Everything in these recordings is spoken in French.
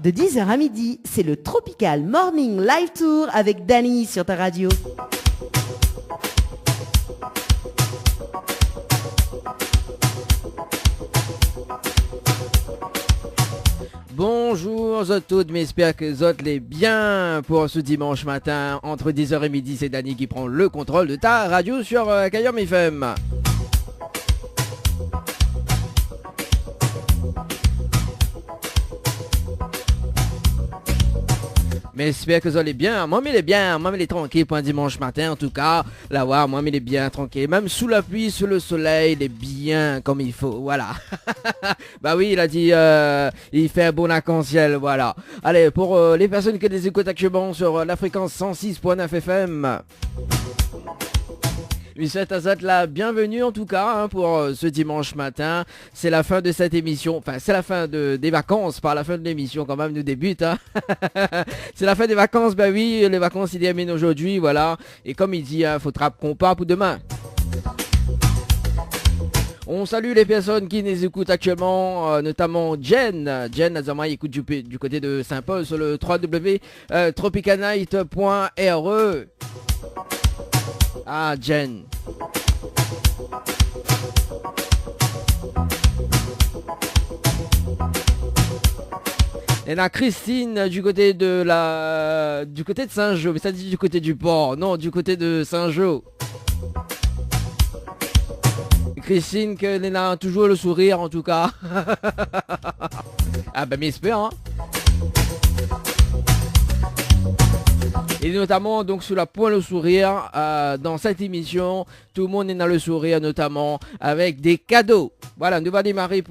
de 10h à midi, c'est le Tropical Morning Live Tour avec Dany sur ta radio. Bonjour à toutes, mais j'espère que vous allez bien pour ce dimanche matin. Entre 10h et midi, c'est Dany qui prend le contrôle de ta radio sur Kayom FM. Mais j'espère que vous allez bien. Moi, il est bien. Moi, il est tranquille pour un dimanche matin. En tout cas, là, ouais, moi, il est bien tranquille. Même sous la pluie, sous le soleil, il est bien comme il faut. Voilà. Bah oui, il a dit, il fait un bon arc-en-ciel. Voilà. Allez, pour les personnes qui les écoutent actuellement sur la fréquence 106.9 FM. Monsieur Tazat, la bienvenue en tout cas hein, pour ce dimanche matin. C'est la fin de cette émission, enfin c'est la fin des vacances, par la fin de l'émission quand même nous débute. Hein. C'est la fin des vacances, bah oui, les vacances il terminent aujourd'hui, voilà. Et comme il dit, hein, faudra qu'on part pour demain. On salue les personnes qui nous écoutent actuellement, notamment Jen. Jen Azama écoute du côté de Saint-Paul sur le www.tropicanight.re. Ah, Jen. Et là, Christine du côté de Saint-Jean, mais ça dit du côté du port, non, du côté de Saint-Jean. Christine, qu'elle a toujours le sourire en tout cas. Ah ben, j'espère, hein. Et notamment donc sur la pointe le sourire dans cette émission, tout le monde est dans le sourire notamment avec des cadeaux. Voilà, nous va démarrer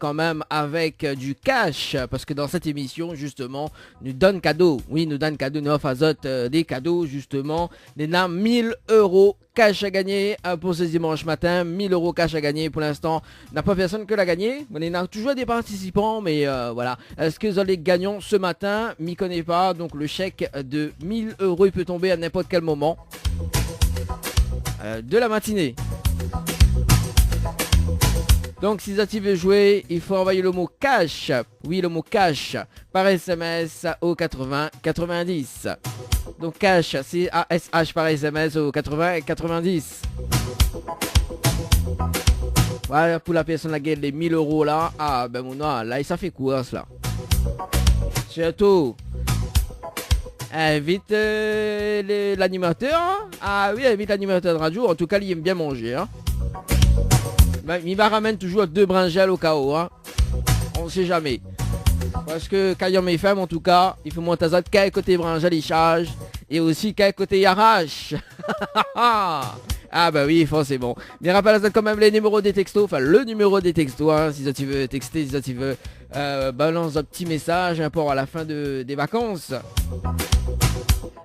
quand même avec du cash parce que dans cette émission justement nous donne cadeaux. Oui, nous donne cadeaux, nous offre à Zot des cadeaux justement. Nous avons 1000 € cash à gagner pour ce dimanche matin. 1000 € cash à gagner pour l'instant. N'a pas personne que l'a gagné. On a toujours des participants mais voilà. Est-ce que vous allez gagnant ce matin? M'y connais pas. Donc le chèque de 1000 € il peut tomber à n'importe quel moment de la matinée. Donc si vous veut jouer, il faut envoyer le mot cash. Oui, le mot cash par SMS au 80 90. Donc cash, c'est ASH par SMS au 80 90. Voilà pour la personne qui a les 1000 € là. Ah ben mon nom, là ça fait quoi cela? Surtout invite l'animateur. Hein? Ah oui, invite l'animateur de radio. En tout cas, il aime bien manger. Hein? Ben, il va ramener toujours 2 brinjelles au cas où. Hein? On ne sait jamais. Parce que quand il y a mes femmes, en tout cas, il faut monter à quel côté brinjelle il charge. Et aussi quel côté il arrache. Ah bah oui, forcément. Mais rappelle quand même les numéros des textos. Enfin, le numéro des textos. Hein, si tu veux texter, si tu veux balance un petit message hein, pour à la fin des vacances.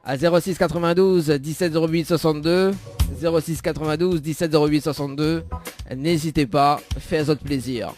À 06 92 17 08 62. 06 92 17 08 62. N'hésitez pas, faites votre plaisir.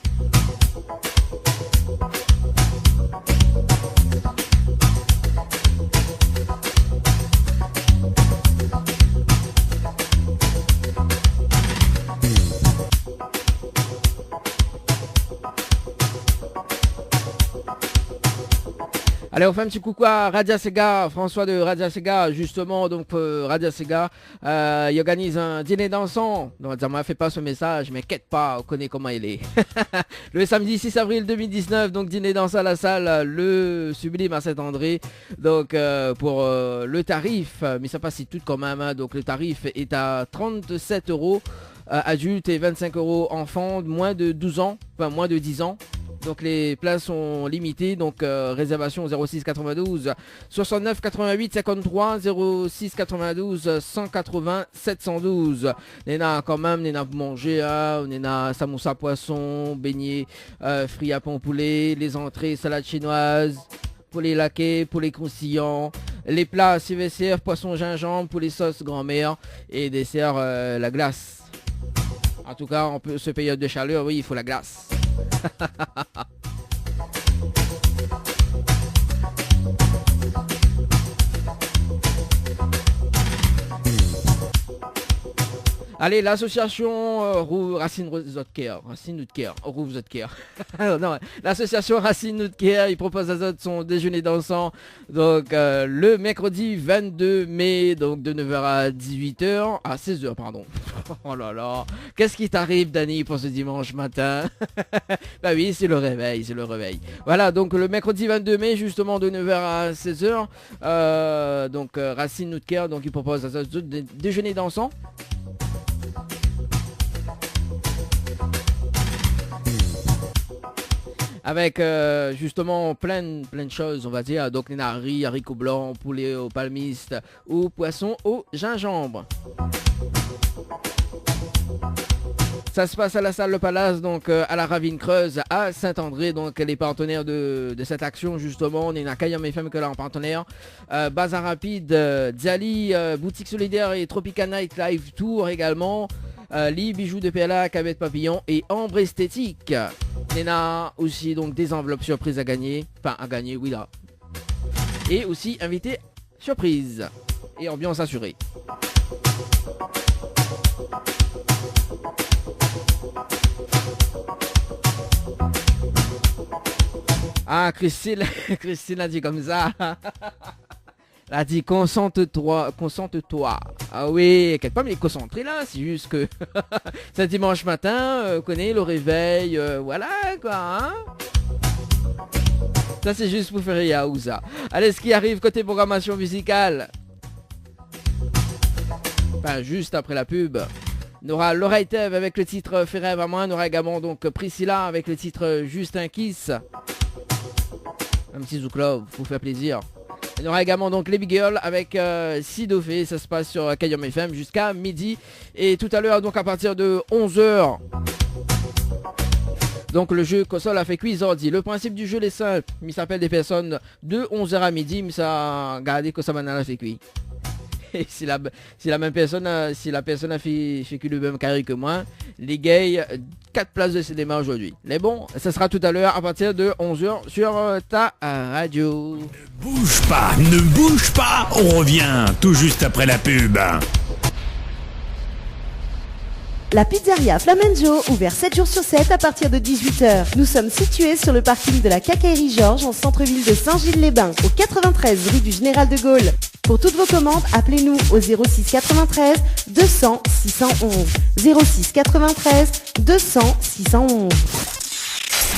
Allez, on fait un petit coucou à Radia Sega, François de Radia Sega, justement, donc Radia Sega, il organise un dîner dansant. Donc, ça m'a fait pas ce message, mais quête pas, on connaît comment il est. Le samedi 6 avril 2019, donc dîner dansant à la salle, le Sublime à Saint-André. Donc, pour le tarif, mais ça passe tout quand même, hein, donc le tarif est à 37 € adulte et 25 € enfant, moins de 12 ans, enfin moins de 10 ans. Donc les places sont limitées, donc réservation 06 92 69 88 53 06 92 180 712. On a quand même, on a manger, on a samoussa poisson, beignet, frites à pain poulet, les entrées, salade chinoise, poulet laqué, poulet croustillant, les plats CVCR, poisson gingembre, poulet sauce grand-mère et dessert la glace. En tout cas, en ce période de chaleur, oui, il faut la glace. Allez, l'association Racine Nutker. Non, l'association Racine Nutker, il propose à Zot son déjeuner dansant. Donc, le mercredi 22 mai, donc de 9h à 18h, à 16h, pardon. Oh là là, qu'est-ce qui t'arrive, Dani, pour ce dimanche matin? Bah oui, c'est le réveil. Voilà, donc le mercredi 22 mai, justement de 9h à 16h, donc Racine Nutker, donc il propose à Zot déjeuner dansant. Avec justement plein de choses, on va dire. Donc les nari, haricots blancs, poulet au palmiste ou poisson au gingembre. Ça se passe à la salle Le Palace, donc à la Ravine Creuse à Saint-André. Donc les partenaires de cette action, justement, on est à Kayam FM que là en partenaire. Bazar Rapide, Diali, Boutique Solidaire et Tropical Night Live Tour également. Lit, bijoux de PLA, Cabette Papillon et Ambre Esthétique. Néna aussi donc des enveloppes surprises à gagner. Enfin à gagner, oui là. Et aussi invité surprise. Et ambiance assurée. Ah, Christine a dit comme ça. Elle a dit concentre-toi. Ah oui, quelque part mais concentré là, c'est juste que c'est dimanche matin, connaît le réveil, voilà quoi, hein. Ça c'est juste pour faire Yaouza. Allez, ce qui arrive côté programmation musicale. Enfin, juste après la pub. On aura l'oreille Tev avec le titre Fais rêve à moi. On aura également donc Priscilla avec le titre Juste un kiss. Un petit Zouk Love, pour faire plaisir. Il y aura également donc les Big Girls avec Sidofé, ça se passe sur Kayam FM jusqu'à midi. Et tout à l'heure, donc à partir de 11h, donc le jeu console a fait quiz ordi. Le principe du jeu est simple, il s'appelle des personnes de 11h à midi, mais ça a gardé que ça m'a fait quiz. Et si la personne a fait le même carré que moi, les gays, 4 places de cinéma aujourd'hui. Mais bon, ça sera tout à l'heure à partir de 11h sur ta radio. Ne bouge pas, on revient tout juste après la pub. La pizzeria Flamenjo, ouvert 7 jours sur 7 à partir de 18h. Nous sommes situés sur le parking de la Quincaillerie Georges en centre-ville de Saint-Gilles-les-Bains, au 93 rue du Général de Gaulle. Pour toutes vos commandes, appelez-nous au 06 93 200 611. 06 93 200 611.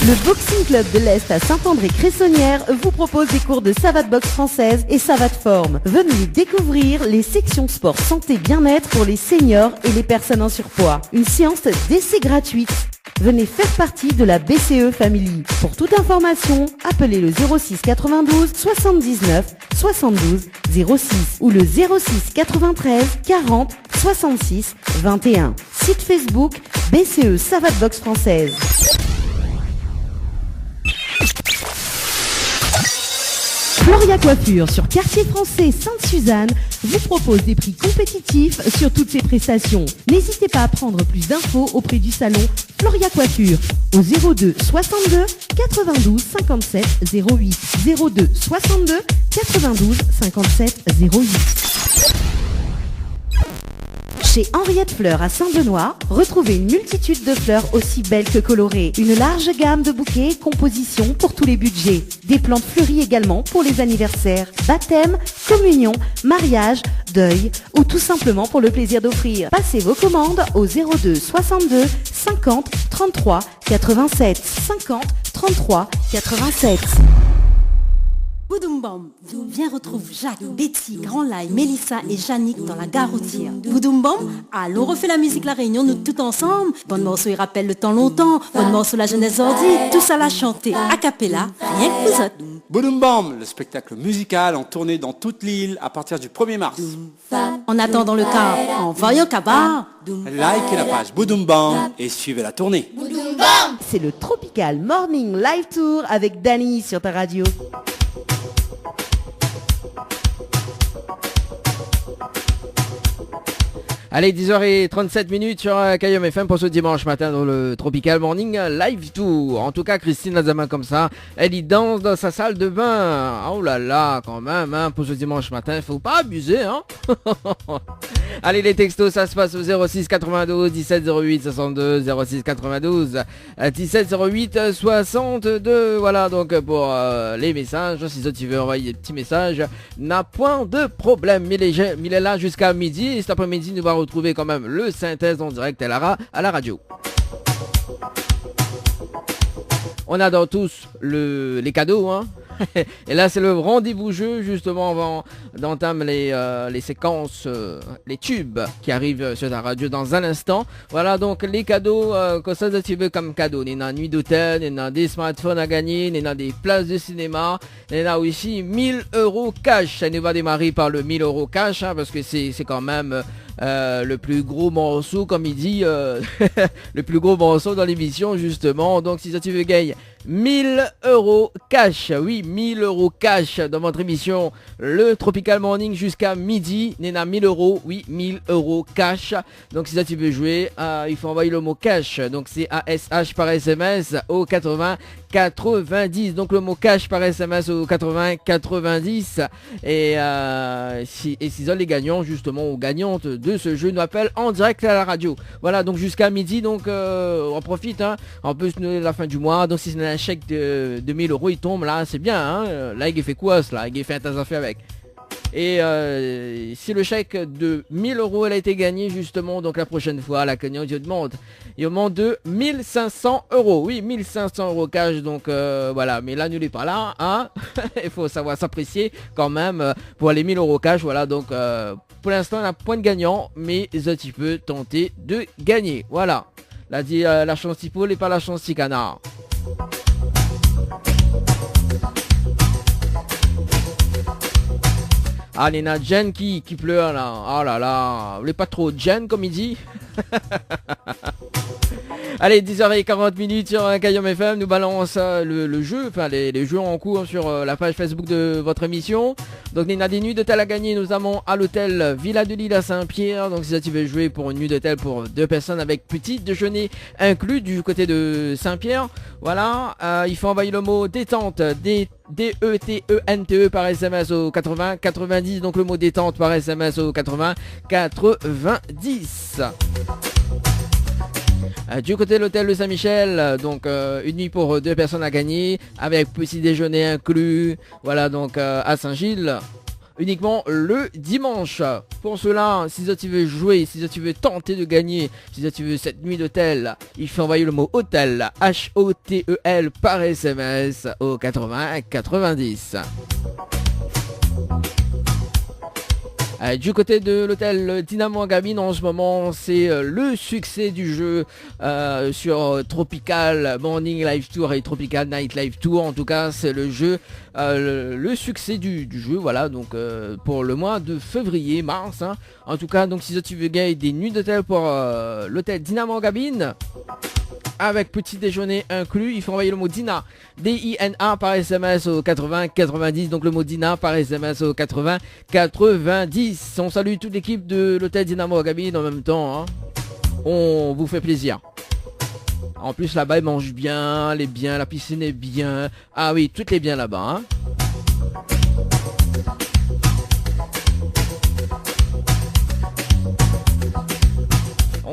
Le Boxing Club de l'Est à Saint-André-Cressonnière vous propose des cours de savate boxe française et savate forme. Venez découvrir les sections sport santé bien-être pour les seniors et les personnes en surpoids. Une séance d'essai gratuite. Venez faire partie de la BCE Family. Pour toute information, appelez le 06 92 79 72 06 ou le 06 93 40 66 21. Site Facebook BCE Savate Boxe Française. Floria Coiffure sur Quartier Français Sainte-Suzanne vous propose des prix compétitifs sur toutes ses prestations. N'hésitez pas à prendre plus d'infos auprès du salon Floria Coiffure au 02 62 92 57 08 02 62 92 57 08. Chez Henriette Fleurs à Saint-Benoît, retrouvez une multitude de fleurs aussi belles que colorées. Une large gamme de bouquets et compositions pour tous les budgets. Des plantes fleuries également pour les anniversaires, baptêmes, communions, mariages, deuil ou tout simplement pour le plaisir d'offrir. Passez vos commandes au 02 62 50 33 87 50 33 87. Boudoum Bam, viens retrouve Jacques, Betty, Grand Lai, Mélissa et Yannick dans la gare routière. Boudoum Bam, allons refait la musique La Réunion, nous tout ensemble. Bon morceau, il rappelle le temps longtemps. Bon morceau, la jeunesse ordi. Tout ça l'a chanté, a cappella, rien que vous autres. Boudoum Bam, le spectacle musical en tournée dans toute l'île à partir du 1er mars. En attendant le cas, en voyant Kabar. Likez la page Boudoum Bam et suivez la tournée. C'est le Tropical Morning Live Tour avec Dani sur ta radio. Allez, 10h37 sur KM FM pour ce dimanche matin dans le Tropical Morning Live Tour. En tout cas, Christine Lazama comme ça, elle y danse dans sa salle de bain. Oh là là, quand même, hein, pour ce dimanche matin, il faut pas abuser, hein. Allez, les textos, ça se passe au 06 92 17 08 62, 06 92 17 08 62. Voilà, donc pour les messages, si tu veux envoyer des petits messages, n'a point de problème. Il est là jusqu'à midi. Et cet après-midi, nous va retrouver quand même le synthèse en direct à la radio. On adore tous les cadeaux, hein. Et là, c'est le rendez-vous jeu, justement, avant d'entamer les séquences, les tubes qui arrivent sur la radio dans un instant. Voilà, donc les cadeaux, que ça tu veux comme cadeau. Il y a une nuit d'hôtel, il y a des smartphones à gagner, il y a des places de cinéma, il y a aussi 1000 € cash. Ça nous va démarrer par le 1000 € cash, hein, parce que c'est quand même le plus gros morceau, comme il dit, le plus gros morceau dans l'émission, justement. Donc, si ça tu veux gagner 1000 € cash, oui, 1000 € cash dans votre émission le Tropical Morning jusqu'à midi. Néna 1000 €, oui, 1000 € cash. Donc si ça tu veux jouer, il faut envoyer le mot cash. Donc c'est ASH par SMS au 80 90. Donc le mot cash par SMS au 80 90. Et si les gagnants justement ou gagnantes de ce jeu nous appellent en direct à la radio. Voilà, donc jusqu'à midi. Donc on profite, hein. En plus la fin du mois. Donc si c'est un chèque de 1000 €, il tombe là, c'est bien, hein. Là il fait quoi cela, il fait un tas d'affaires avec. Et si le chèque de 1000 € elle a été gagné justement, donc la prochaine fois la gagnante il demande de 1500 €. Oui, 1500 € cash, donc voilà, mais là nous n'est pas là, hein. Il faut savoir s'apprécier quand même pour les 1000 € cash. Voilà, donc pour l'instant on a point de gagnant, mais tu peux tenter de gagner. Voilà, là dit la chance typo et pas la chance canard. Ah, il y a Jen qui pleure là. Oh là là. Vous voulez pas trop Jen comme il dit. Allez, 10h40 sur KM FM. Nous balance le jeu, enfin les jeux en cours sur la page Facebook de votre émission. Donc il y a des nuits d'hôtel à gagner. Nous avons à l'hôtel Villa de Lille à Saint-Pierre. Donc si tu veux jouer pour une nuit d'hôtel pour 2 personnes avec petit déjeuner inclus du côté de Saint-Pierre. Voilà, il faut envoyer le mot détente, D-E-T-E-N-T-E par SMS au 80 90. Donc le mot détente par SMS au 80 90. Du côté de l'hôtel de Saint-Michel, donc une nuit pour 2 personnes à gagner avec petit déjeuner inclus. Voilà, donc à Saint-Gilles, uniquement le dimanche. Pour cela, si tu veux jouer, si tu veux tenter de gagner, si tu veux cette nuit d'hôtel, il faut envoyer le mot hôtel, H-O-T-E-L par SMS au 80 90. Du côté de l'hôtel Dynamo Gabine, en ce moment, c'est le succès du jeu sur Tropical Morning Live Tour et Tropical Night Live Tour. En tout cas, c'est le jeu, le succès du jeu. Voilà, donc pour le mois de février, mars. Hein. En tout cas, donc si tu veux gagner des nuits d'hôtel pour l'hôtel Dynamo Gabine, avec petit déjeuner inclus, il faut envoyer le mot Dina, D-I-N-A par SMS au 80 90. Donc le mot Dina par SMS au 80 90. On salue toute l'équipe de l'hôtel Dynamo Gabine en même temps, hein. On vous fait plaisir. En plus là-bas ils mangent bien, les biens, la piscine est bien. Ah oui, tout est bien là-bas, hein.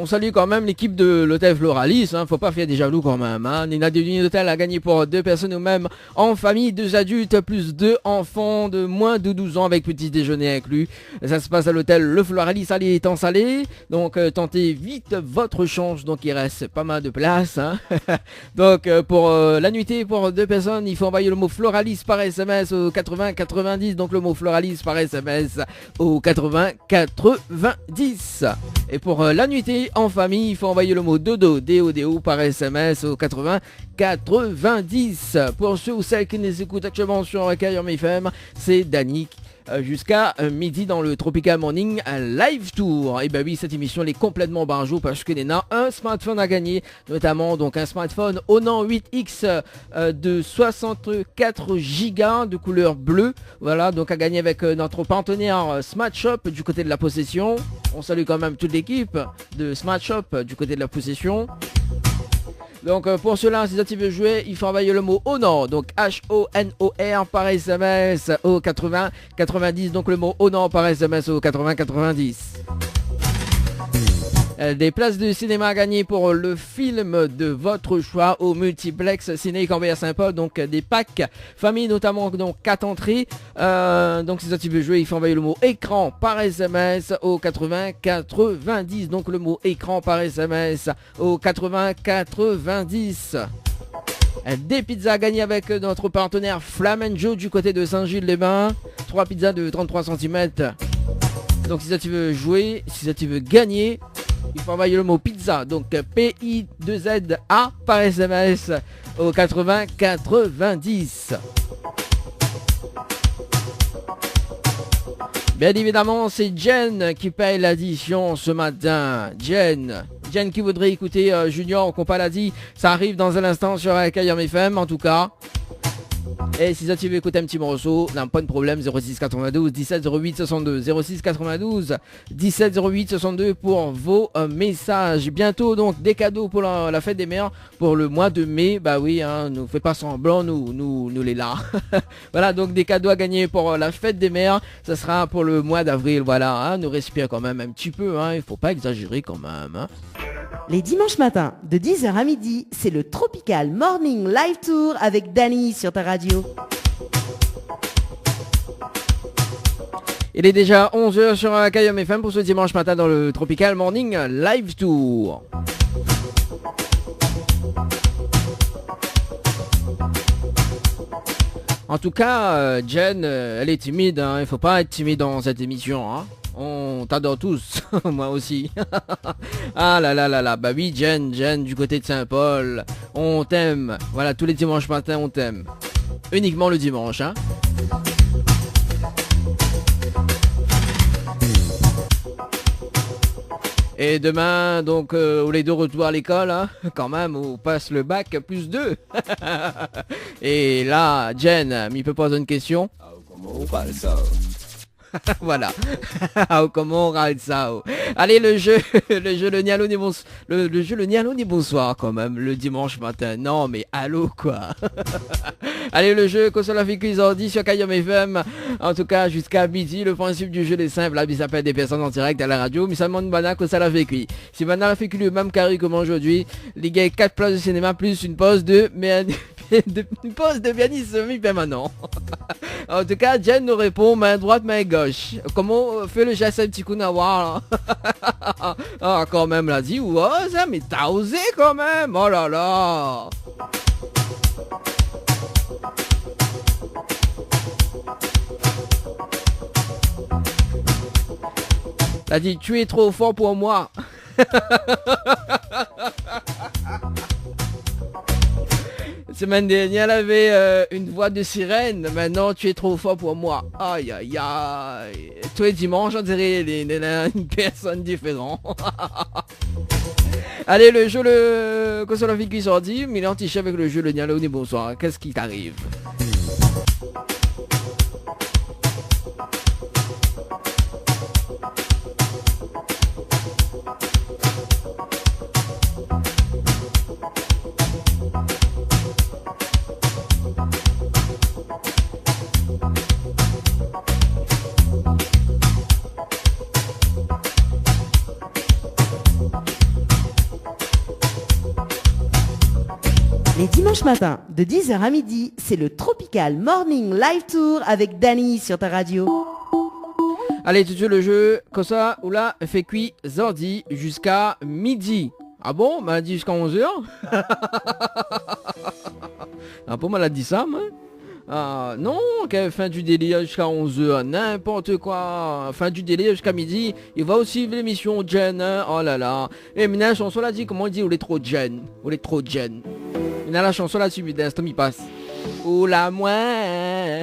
On salue quand même l'équipe de l'hôtel Floralis, hein, faut pas faire des jaloux quand même, hein. Il y a des nuits d'hôtel à gagner pour 2 personnes ou même en famille, 2 adultes plus 2 enfants de moins de 12 ans avec petit déjeuner inclus. Ça se passe à l'hôtel Le Floralis, salé étant salé. Donc tentez vite votre chance, donc il reste pas mal de place, hein. Donc pour la nuitée pour 2 personnes, il faut envoyer le mot Floralis par SMS au 80 90. Donc le mot Floralis par SMS au 80 90. Et pour la nuitée en famille, il faut envoyer le mot dodo, D-O-D-O par SMS au 80 90. Pour ceux ou celles qui nous écoutent actuellement sur KYM FM, c'est Dani jusqu'à midi dans le Tropical Morning Live Tour. Et bah oui, cette émission elle est complètement barjou parce que Léna un smartphone à gagner, notamment donc un smartphone Honor 8X de 64 Go de couleur bleue. Voilà, donc à gagner avec notre partenaire Smart Shop du côté de la possession. On salue quand même toute l'équipe de Smart Shop du côté de la possession. Donc pour cela, si tu veux jouer, il faut envoyer le mot Honor, donc H-O-N-O-R par SMS au 80 90, donc le mot Honor par SMS au 80 90. Des places de cinéma à gagner pour le film de votre choix au multiplex Ciné Cambert Saint-Paul, donc des packs famille, notamment donc 4 entrées. Donc si ça tu veux jouer, il faut envoyer le mot écran par SMS au 80 90, donc le mot écran par SMS au 80 90. Des pizzas à gagner avec notre partenaire Flamenjo du côté de Saint-Gilles-les-Bains, 3 pizzas de 33 cm. Donc si ça tu veux jouer, si ça tu veux gagner, il faut envoyer le mot pizza, donc P-I-2-Z-A par SMS au 80 90. Bien évidemment, c'est Jen qui paye l'addition ce matin. Jen qui voudrait écouter Junior, qu'on pas l'a dit, ça arrive dans un instant sur KYM FM en tout cas. Et si ça tu veux écouter un petit morceau, n'a pas de problème, 06 92 17 08 62, 06 92 17 08 62 pour vos messages. Bientôt donc des cadeaux pour la fête des mères pour le mois de mai. Bah oui, hein, nous fait pas semblant, nous les là. Voilà, donc des cadeaux à gagner pour la fête des mères, ça sera pour le mois d'avril. Voilà, hein, nous respire quand même un petit peu, hein, il faut pas exagérer quand même. Hein. Les dimanches matins, de 10h à midi, c'est le Tropical Morning Live Tour avec Dani sur ta radio. Il est déjà 11h sur KYM FM pour ce dimanche matin dans le Tropical Morning Live Tour. En tout cas, Jen, elle est timide, hein. Il faut pas être timide dans cette émission, hein. On t'adore tous, moi aussi. Ah là là là là, bah oui, Jen du côté de Saint-Paul, on t'aime. Voilà, tous les dimanches matins, on t'aime. Uniquement le dimanche, hein. Et demain, donc, on est de retour à l'école, hein. Quand même, on passe le bac plus 2. Et là, Jen, m'y peut poser une question. Voilà. Comment on râle ça? Allez, le jeu le Nialo le Nialo ni bonsoir quand même le dimanche matin. Non mais allô quoi. Allez, le jeu que cela fait qu'ils ont dit sur KYM FM. En tout cas jusqu'à midi. Le principe du jeu est simple. Là, il s'appelle des personnes en direct à la radio. Mais ça demande bana que ça l'a fait cuit. Si maintenant la fait cuit le même carré comme aujourd'hui, les gars 4 places de cinéma plus une pause de une pause de pianiste semi-permanent. En tout cas, Jen nous répond main droite, main gauche. Comment fait le geste un petit coup d'avoir là? Ah, quand même, l'a dit, ouais, ça, mais t'as osé quand même. Oh là là. T'as dit, tu es trop fort pour moi. Semaine dernière, elle avait une voix de sirène. Maintenant, tu es trop fort pour moi. Aïe, aïe, aïe. Tous les dimanches, on dirait une personne différente. Allez, le jeu, le console en qui sorti, mais il est anti-chef avec le jeu, le Nialo, bonsoir. Qu'est-ce qui t'arrive? Les dimanches matins, de 10h à midi, c'est le Tropical Morning Live Tour avec Dani sur ta radio. Allez, tout de suite le jeu, comme ça, oula, fait cuit, Zordi, jusqu'à midi. Ah bon? M'a dit jusqu'à 11h? Ah bon, m'a dit ça, moi? Ah non, qu'elle fin du délire jusqu'à 11h, n'importe quoi. Fin du délire jusqu'à midi. Il va aussi suivre l'émission Jen, hein? Oh là là. Et maintenant, chanson l'a dit, comment on dit, on est trop Jen. On est trop Jen. Il y a la chanson là-dessus, mais d'instant, il passe. Ou la moins.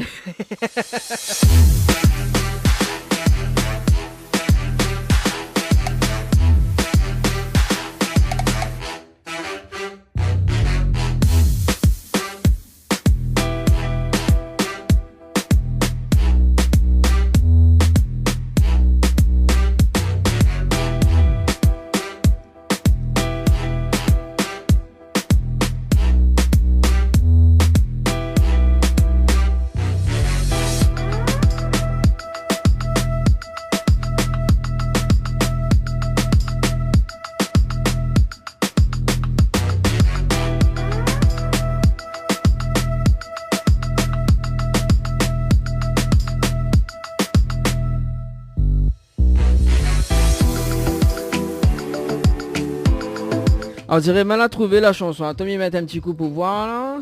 On dirait mal à trouver la chanson. Attends, m'y mettre un petit coup pour voir là.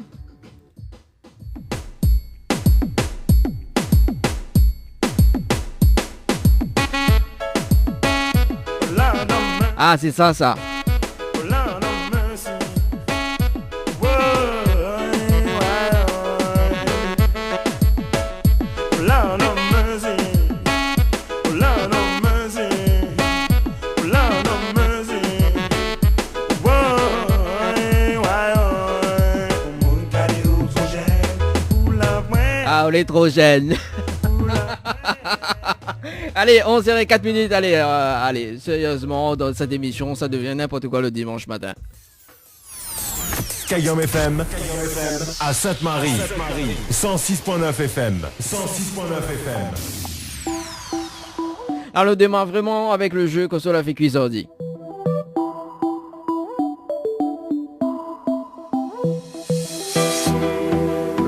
Ah, c'est ça, ça. Ah, on est trop jeune. Allez, 11h04. Allez, allez, sérieusement, dans cette émission, ça devient n'importe quoi le dimanche matin. Kayom FM à Sainte-Marie. 106.9 FM. 106.9 FM. Alors, on démarre vraiment avec le jeu console a fait Cuisardi.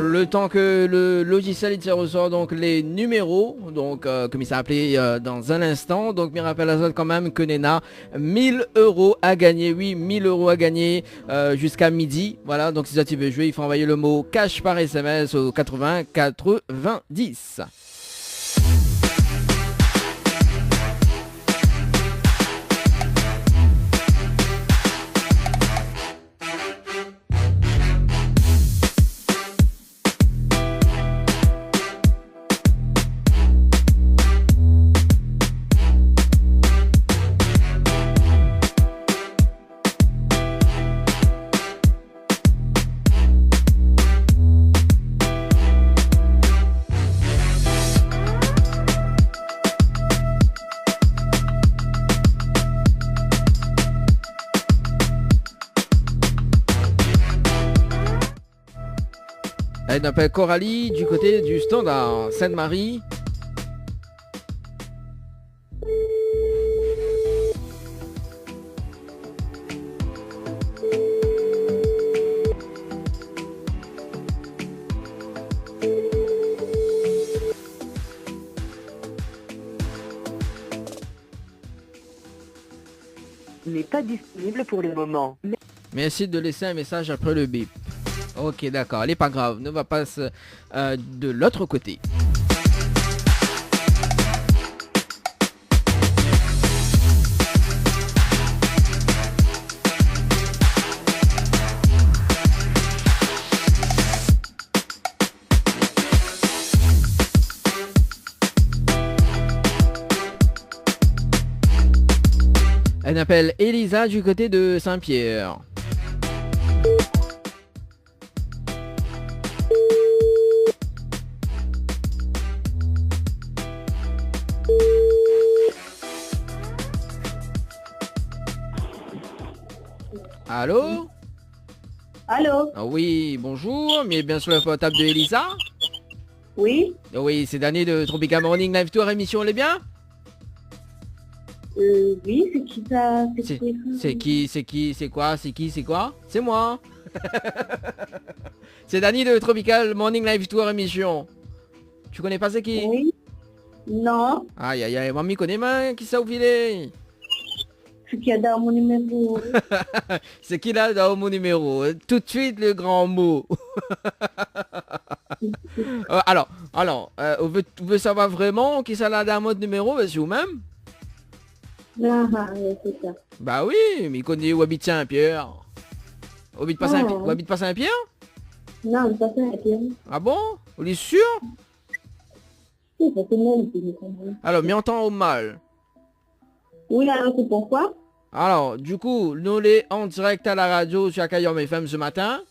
Le temps que le logiciel il tire au sort donc les numéros, donc comme il s'est appelé dans un instant. Donc me rappelle à ça quand même que Nena 1000 € à gagner, oui 1000 € à gagner jusqu'à midi. Voilà, donc si ça tu veux jouer, il faut envoyer le mot cash par SMS au 80 90. Elle s'appelle Coralie du côté du standard Sainte-Marie. N'est pas disponible pour le moment. Merci de laisser un message après le bip. Ok, d'accord, elle est pas grave, on va passer de l'autre côté. Elle s'appelle Elisa du côté de Saint-Pierre. Allô? Allô? Ah oui, bonjour, mais bien sûr la portable de Elisa. Oui? Oui, c'est Danny de Tropical Morning Live Tour, émission, elle est bien? Oui, c'est qui ça? C'est quoi? C'est moi. C'est Danny de Tropical Morning Live Tour, émission. Tu connais pas c'est qui? Oui. Non. Aïe aïe aïe, mamie connaît pas qui ça au filet? C'est qui a dans mon numéro? C'est qui là dans mon numéro? Tout de suite le grand mot. Alors, on veut savoir vraiment qui ça là dans mon numéro, c'est vous-même? Ah, oui, c'est ça. Bah oui, mais il connaît où habite Saint-Pierre. Habite pas Saint-Pierre? Non, pas Saint-Pierre. Ah bon? Vous êtes sûr? Oui, parce que moi, je comprends. Alors, m'entend au mal. Oui, alors c'est pourquoi? Alors, du coup, nous les en direct à la radio sur Akayom FM ce matin.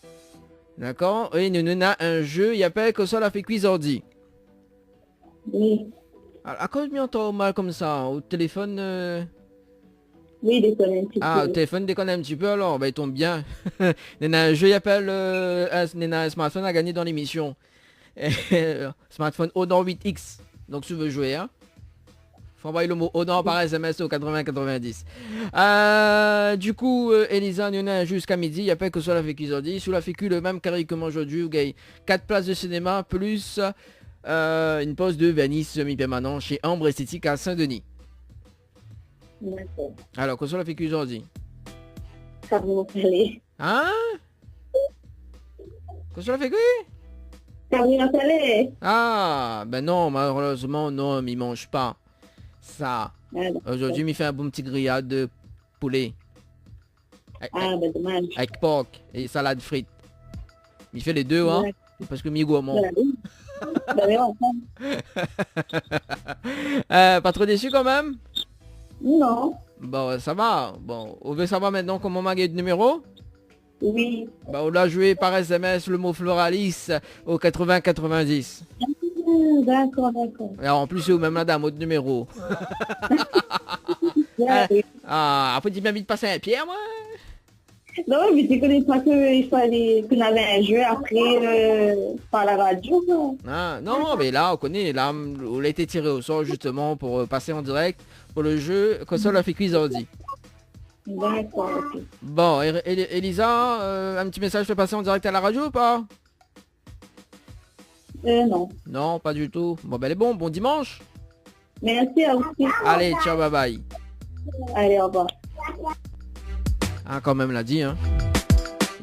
D'accord? Et nous avons un jeu, il appelle que ça la fait quiz ordi. Oui. Alors, à cause m'entend au mal comme ça, au téléphone... Oui, déconne un petit Ah, peu. au téléphone déconne un petit peu alors, ben il tombe bien. Il y a un jeu, il appelle un smartphone à gagner dans l'émission. Smartphone Honor 8X. Donc tu veux jouer, hein? Faut envoyer le mot Honor par SMS au 8090. Du coup, Elisa, il y en a jusqu'à midi, il appelle que sur la fécu aujourd'hui. Sur la fécu, le même carré comme aujourd'hui, vous gagnez 4 places de cinéma plus une pause de vernis semi-permanent chez Ambre Esthétique à Saint-Denis. D'accord. Alors, que sur la fécu aujourd'hui? Ça va me parler. Hein? Que sur la fécu? Ça va me parler. Ah, ben non, malheureusement, non, il mange pas. Ça. Aujourd'hui, il fait un bon petit grillade de poulet. Ben dommage. Avec porc et salade frite. Il fait les deux, hein? Parce que mi gourmand. Pas trop déçu quand même? Non. Bon, ça va. Bon, on veut savoir maintenant comment on a gagné de numéro? Oui. Bah, on a joué par SMS le mot floralis au 80-90. D'accord. Alors en plus, c'est au même là d'un mot de numéro. Après, tu m'invites pas Saint-Pierre, moi? Non, mais tu connais pas qu'il fallait qu'on avait un jeu après par la radio. Ah, non, mais là, on connaît. Là, on a été tiré au sort justement pour passer en direct pour le jeu console a fait quiz ordi. D'accord, ok. Bon, Elisa, un petit message fait passer en direct à la radio ou pas? Non. Non, pas du tout. Bon, ben, elle est bon dimanche. Merci à vous aussi. Allez, ciao, bye bye. Allez, au revoir. Ah, quand même, l'a dit, hein.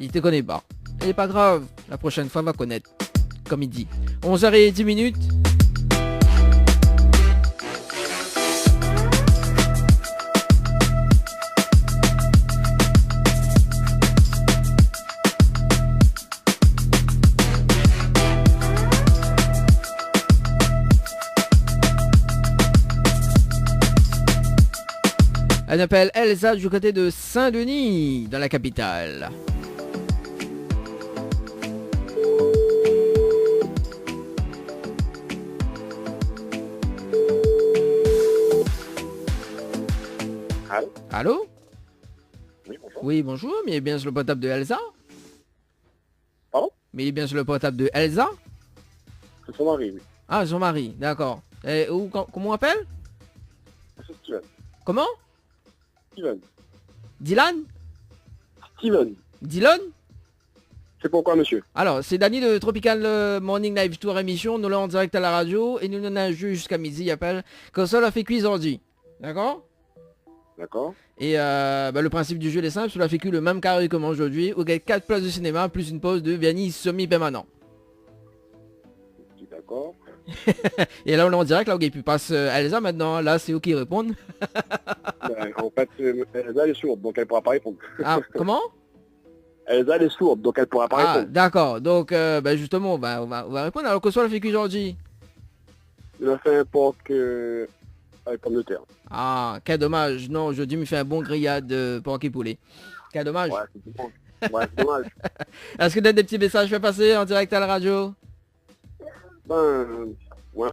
Il te connaît pas. Et pas grave, la prochaine fois, va connaître. Comme il dit. 11h10. Elle s'appelle Elsa du côté de Saint-Denis, dans la capitale. Allô? Allô? Oui, bonjour. Oui, bonjour, mais il est bien sur le portable de Elsa? Pardon? Mais il est bien sur le portable de Elsa? C'est son mari, oui. Ah, son mari, d'accord. Et comment on appelle? C'est Steven. Comment? Steven. Dylan? Steven. Dylan? C'est pourquoi, monsieur? Alors, c'est Dany de Tropical Morning Live Tour émission. Nous l'avons en direct à la radio et nous donnons un jeu jusqu'à midi. Il appelle Console a fait quiz ordi. D'accord? D'accord. Et le principe du jeu est simple. Cela fait que le même carré comme aujourd'hui. Vous gagnez 4 places de cinéma plus une pause de vernis semi-permanent. D'accord. Et là, on est en direct. Là, vous plus passe Elsa maintenant. Là, c'est eux qui répondent. En fait, Elsa est sourde, donc elle pourra pas répondre. Ah, comment? Elsa est sourde, donc elle pourra pas répondre. D'accord. Donc, justement, on va répondre. Alors, que soit la fait aujourd'hui? Il a fait un porc avec pomme de terre. Ah, quel dommage. Non, aujourd'hui, il me fait un bon grillade de porc et poulet. Quel dommage. Ouais, c'est dommage. Ouais, c'est dommage. Est-ce que tu as des petits messages fait passer en direct à la radio? Ouais,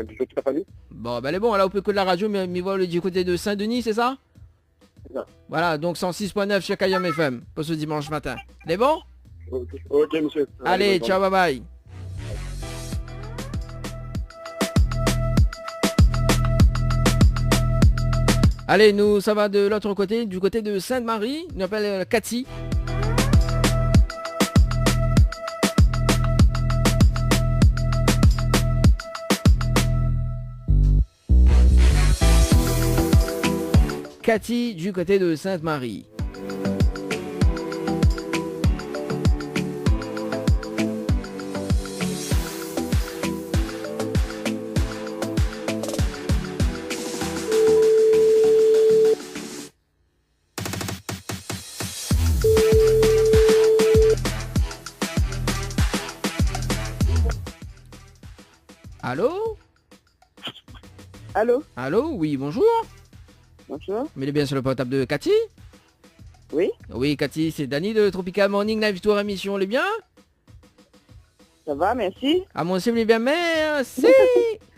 du côté de ta famille. Bon, ben, elle est bon. Là, on peut que de la radio, mais voilà du côté de Saint-Denis, c'est ça? Non. Voilà, donc 106.9 chez Kayam FM pour ce dimanche matin. C'est bon? Ok, monsieur. Allez, ciao, bye bye. Allez, nous, ça va de l'autre côté, du côté de Sainte-Marie. Nous appelle Cathy. Cathy du côté de Sainte-Marie. Allô? Allô? Allô? Oui, bonjour. Bonjour. Mais est bien sur le portable de Cathy? Oui? Oui, Cathy, c'est Danny de Tropical Morning Live Tour émission, elle est bien? Ça va, merci. Ah, moi aussi, elle est bien, merci.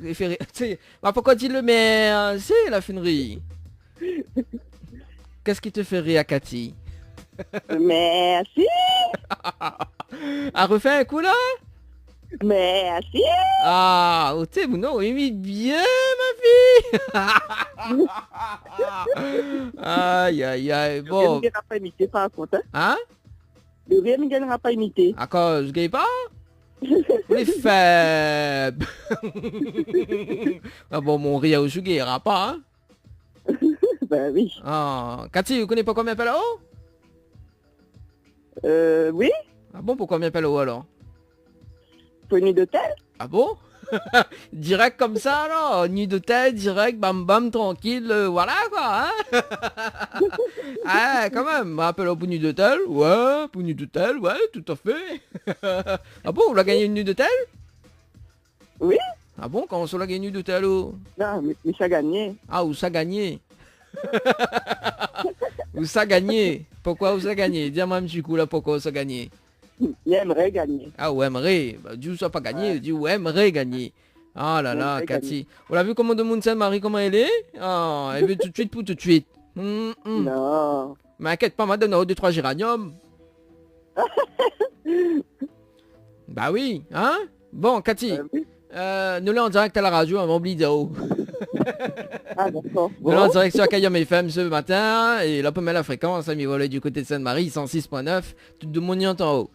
Il fait rire. Pourquoi tu le merci, la finerie? Qu'est-ce qui te fait rire, Cathy? Merci. Ah, refait un coup, là? Merci. Ah, oh, t'es non, imite bien, ma fille. Aïe, aïe, aïe, bon. Le rien ne gagnera pas imité, par contre. Hein? Le rien ne gagnera pas imité. À cause, je gagne pas? Les faibles. Ah bon, mon rire au sugar ira pas, hein? Ben oui. Ah, Cathy, vous connaissez pas combien appelle haut? Oui? Ah bon, pourquoi combien appelle haut alors? Pour une nuit d'hôtel? Ah bon? Direct comme ça, alors, nuit d'hôtel, direct, bam bam, tranquille, voilà quoi, hein? Ah, quand même, appel au pour nuit d'hôtel, ouais, pour nuit d'hôtel, ouais, tout à fait. Ah bon, on l'a gagné une nuit d'hôtel? Oui? Ah bon, quand on l'a gagné une nuit d'hôtel, oh? Non, mais ça a gagné. Ah, où ça gagné? Où ça gagné? Pourquoi où ça gagné? Dis-moi un petit coup là, pourquoi où ça gagné? Il aimerait gagner. Ah, ou aimerait. Bah, Dieu ça pas gagné, Dieu ou aimerait gagner. Ah là là, Cathy. On l'a vu comment de Sainte-Marie, comment elle est? Ah, elle veut tout de suite pour tout de suite. Non. Mais inquiète pas, madame, on a 2-3 géraniums. Bah oui, hein? Bon, Cathy, Oui. nous là en direct à la radio, on va oublier d'eau. Ah, d'accord. Nous là en direct sur Akayam FM ce matin, et là, pour mettre la fréquence, ça m'y volait du côté de Sainte-Marie, 106.9, tout de monde y entend haut.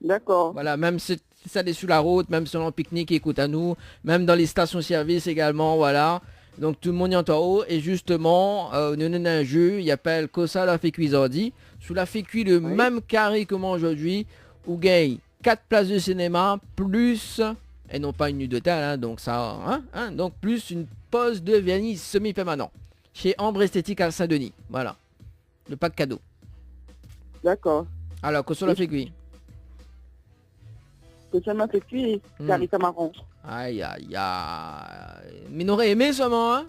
D'accord. Voilà, même si ça est sous la route, même sur le pique-nique, écoute à nous, même dans les stations-service également, voilà. Donc tout le monde y entend haut, et justement, nous avons un jeu, il appelle Kosa la fait cuisardi. Sous la fait cuit le même carré que moi aujourd'hui, où gagne 4 places de cinéma, plus, et non pas une nuit d'hôtel, hein, donc ça, donc plus une pause de vernis semi-permanent, chez Ambre Esthétique à Saint-Denis, voilà. Le pack cadeau. D'accord. Alors, Kosa la fait cuit. Que ça m'a fait cuire, carita marron. Aïe, aïe, aïe. Mais n'aurait aimé seulement, hein?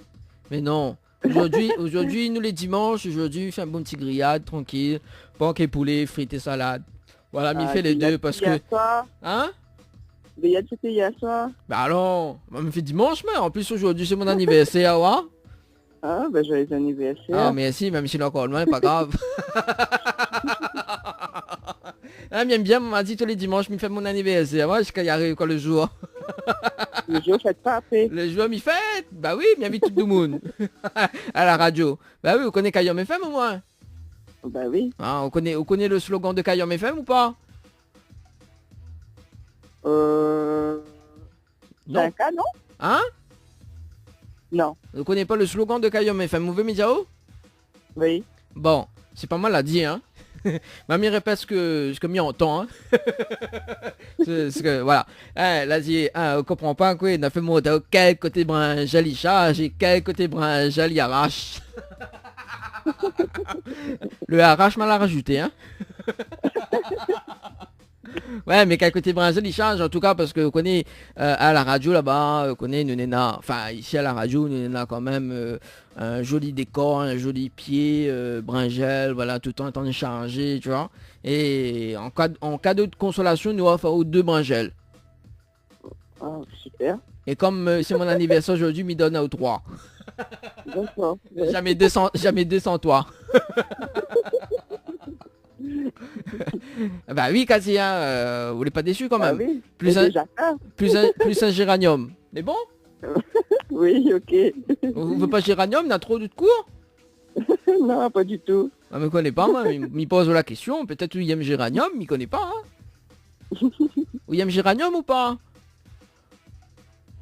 Mais non. Aujourd'hui, nous les dimanches, aujourd'hui, fait un bon petit grillade, tranquille. Panquet poulet, frites et salade. Voilà, m'y fait les deux parce que... Hein? Grillade, c'était hier soir. Bah alors, on me fait dimanche, mais en plus aujourd'hui, c'est mon anniversaire, ouais. Ah, ben joyeux anniversaire. Ah, merci, même s'il est encore loin, pas grave. Ah, bien, on m'a dit tous les dimanches, me fait mon anniversaire. Moi, je y arrive quand le jour. Le jour, faites pas après. Le jour, m'y fête. Bah oui, m'invite tout le monde. À la radio. Bah oui, vous connaissez Kayom FM au moins? Bah oui. Ah, on connaît le slogan de Kayom FM ou pas? Non. C'est un cas, non? Hein? Non. Vous connaissez pas le slogan de Kayom FM? Vous pouvez me dire où? Oui. Bon, c'est pas mal à dire, hein. Mamie répète ce que m'y entend, hein. Ce que, voilà. Elle a dit, on comprend pas, quoi, il a fait mon quel côté brinjal il charge et quel côté brinjal il arrache. Le arrache mal à rajouter, hein. Ouais, mais quel côté brinjal il change en tout cas parce que vous connaissez à la radio là-bas, vous connaissez nous n'ena, enfin ici à la radio nous n'ena quand même un joli décor, un joli pied, brinjal, voilà, tout le temps chargé, tu vois. Et en cadeau de consolation, nous offrons 2 brinjals. Ah, super. Et comme c'est mon anniversaire aujourd'hui, m'y donne aux 3. D'accord. Jamais 200 toi. Bah oui, Cathy, hein, vous n'êtes pas déçu quand même. Ah oui. Plus un géranium. Mais bon? Oui, ok. Vous ne pas géranium, il y a trop de cours? Non, pas du tout. On me connaît pas, moi, m'y pose la question. Peut-être où il aime géranium, m'y connaît pas. Hein. Où il aime géranium ou pas?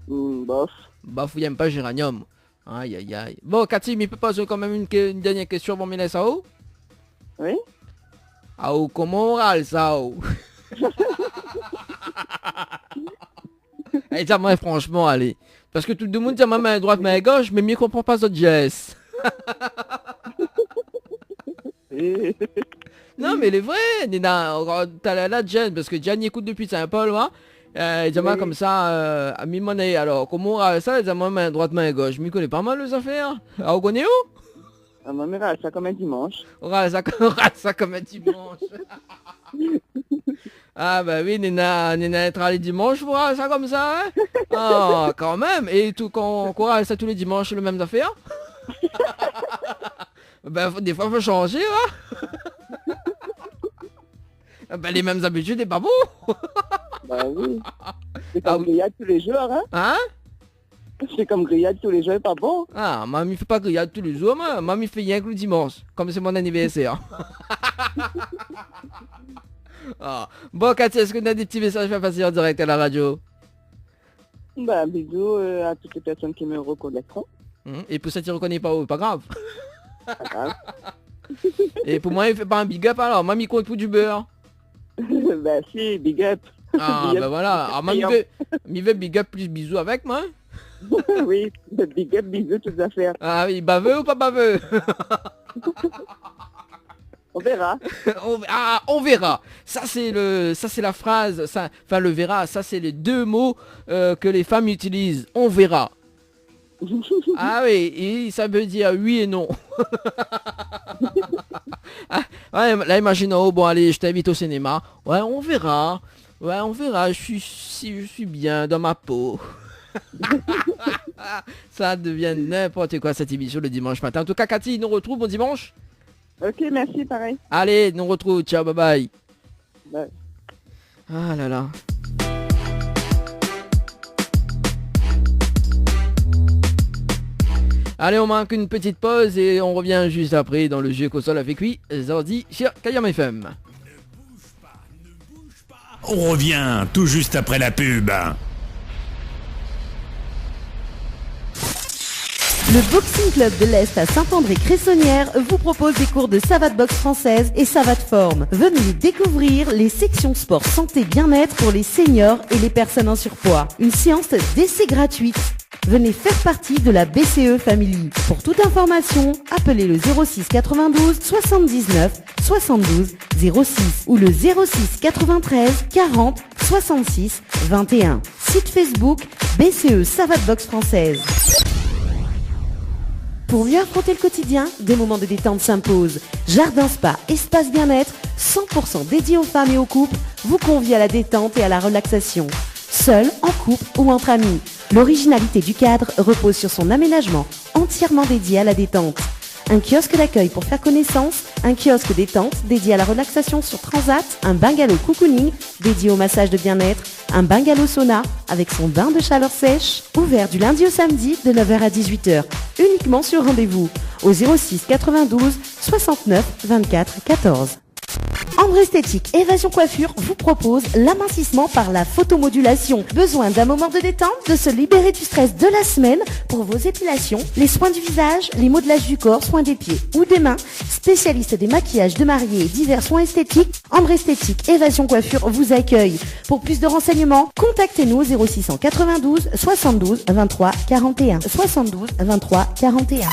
Bof. Bof, où il aime pas géranium. Aïe, aïe, aïe. Bon, Cathy, m'y peut poser quand même une dernière question pour me laisser à haut? Oui. Ah, ou comment on râle ça? Allez, dis-moi franchement, allez. Parce que tout le monde dit ma main droite, main gauche, mais mieux comprend pas ce geste. Non, mais il est vrai, Nina, t'as la Jen, parce que Jen écoute depuis Saint-Paul, hein. Diamant comme ça, à mi-monnaie. Alors, comment ça, les amants main droite, main gauche? Je m'y connais pas mal les affaires. Ah, vous connaissez où? Ah, moi, mais ça comme un dimanche. On râle ça comme un dimanche. Ah bah oui, Nena être allé dimanche, vous râle ça comme ça, hein? Ah, quand même. Et tout, qu'on râle ça tous les dimanches, le même affaire? Ben, des fois, faut changer, hein? Ben, les mêmes habitudes, et pas bon. Bah oui. C'est comme grillade tous les jours, hein? Hein? C'est comme grillade tous les jours, pas bon. Ah, mamie fait pas grillade tous les jours, mamie fait rien que le dimanche, comme c'est mon anniversaire. Ah. Bon, Cathy, est-ce que tu as des petits messages à passer en direct à la radio? Bah, bisous à toutes les personnes qui me reconnaîtront. Et pour ça, tu ne reconnais pas, pas grave. Pas grave. Et pour moi, il fait pas un big up alors, mamie compte pour du beurre. Bah si, big up. Ah, Big bah up. voilà, alors mamie veut big up plus bisous avec moi. Oui, big up, bisous, toutes les affaires. Ah oui, baveux ou pas baveux? On verra. On verra. Ça c'est la phrase, enfin le verra, ça c'est les deux mots que les femmes utilisent. On verra. Ah oui, et ça veut dire oui et non. Ah, ouais, là imagine, oh bon allez, je t'invite au cinéma. Ouais, on verra. Ouais, on verra, je suis bien dans ma peau. Ça devient n'importe quoi cette émission le dimanche matin. En tout cas, Cathy, nous retrouve bon dimanche. Ok, merci, pareil. Allez, nous retrouve. Ciao, bye bye. Bye. Ah là là. Allez, on marque une petite pause et on revient juste après dans le jeu console avec lui, Zordi sur Kayam FM. On revient tout juste après la pub. Le Boxing Club de l'Est à Saint-André-Cressonnière vous propose des cours de savate boxe française et savate forme. Venez découvrir les sections sport santé bien-être pour les seniors et les personnes en surpoids. Une séance d'essai gratuite. Venez faire partie de la BCE Family. Pour toute information, appelez le 06 92 79 72 06 ou le 06 93 40 66 21. Site Facebook BCE Savate Boxe Française. Pour mieux affronter le quotidien, des moments de détente s'imposent. Jardin Spa, espace bien-être, 100% dédié aux femmes et aux couples, vous convie à la détente et à la relaxation. Seul, en couple ou entre amis. L'originalité du cadre repose sur son aménagement, entièrement dédié à la détente. Un kiosque d'accueil pour faire connaissance, un kiosque détente dédié à la relaxation sur Transat, un bungalow cocooning dédié au massage de bien-être, un bungalow sauna avec son bain de chaleur sèche, ouvert du lundi au samedi de 9h à 18h, uniquement sur rendez-vous, au 06 92 69 24 14. Ambre Esthétique Évasion Coiffure vous propose l'amincissement par la photomodulation. Besoin d'un moment de détente, de se libérer du stress de la semaine pour vos épilations, les soins du visage, les modelages du corps, soins des pieds ou des mains. Spécialiste des maquillages de mariés et divers soins esthétiques, Ambre Esthétique Évasion Coiffure vous accueille. Pour plus de renseignements, contactez-nous au 0692 72 23 41. 72 23 41.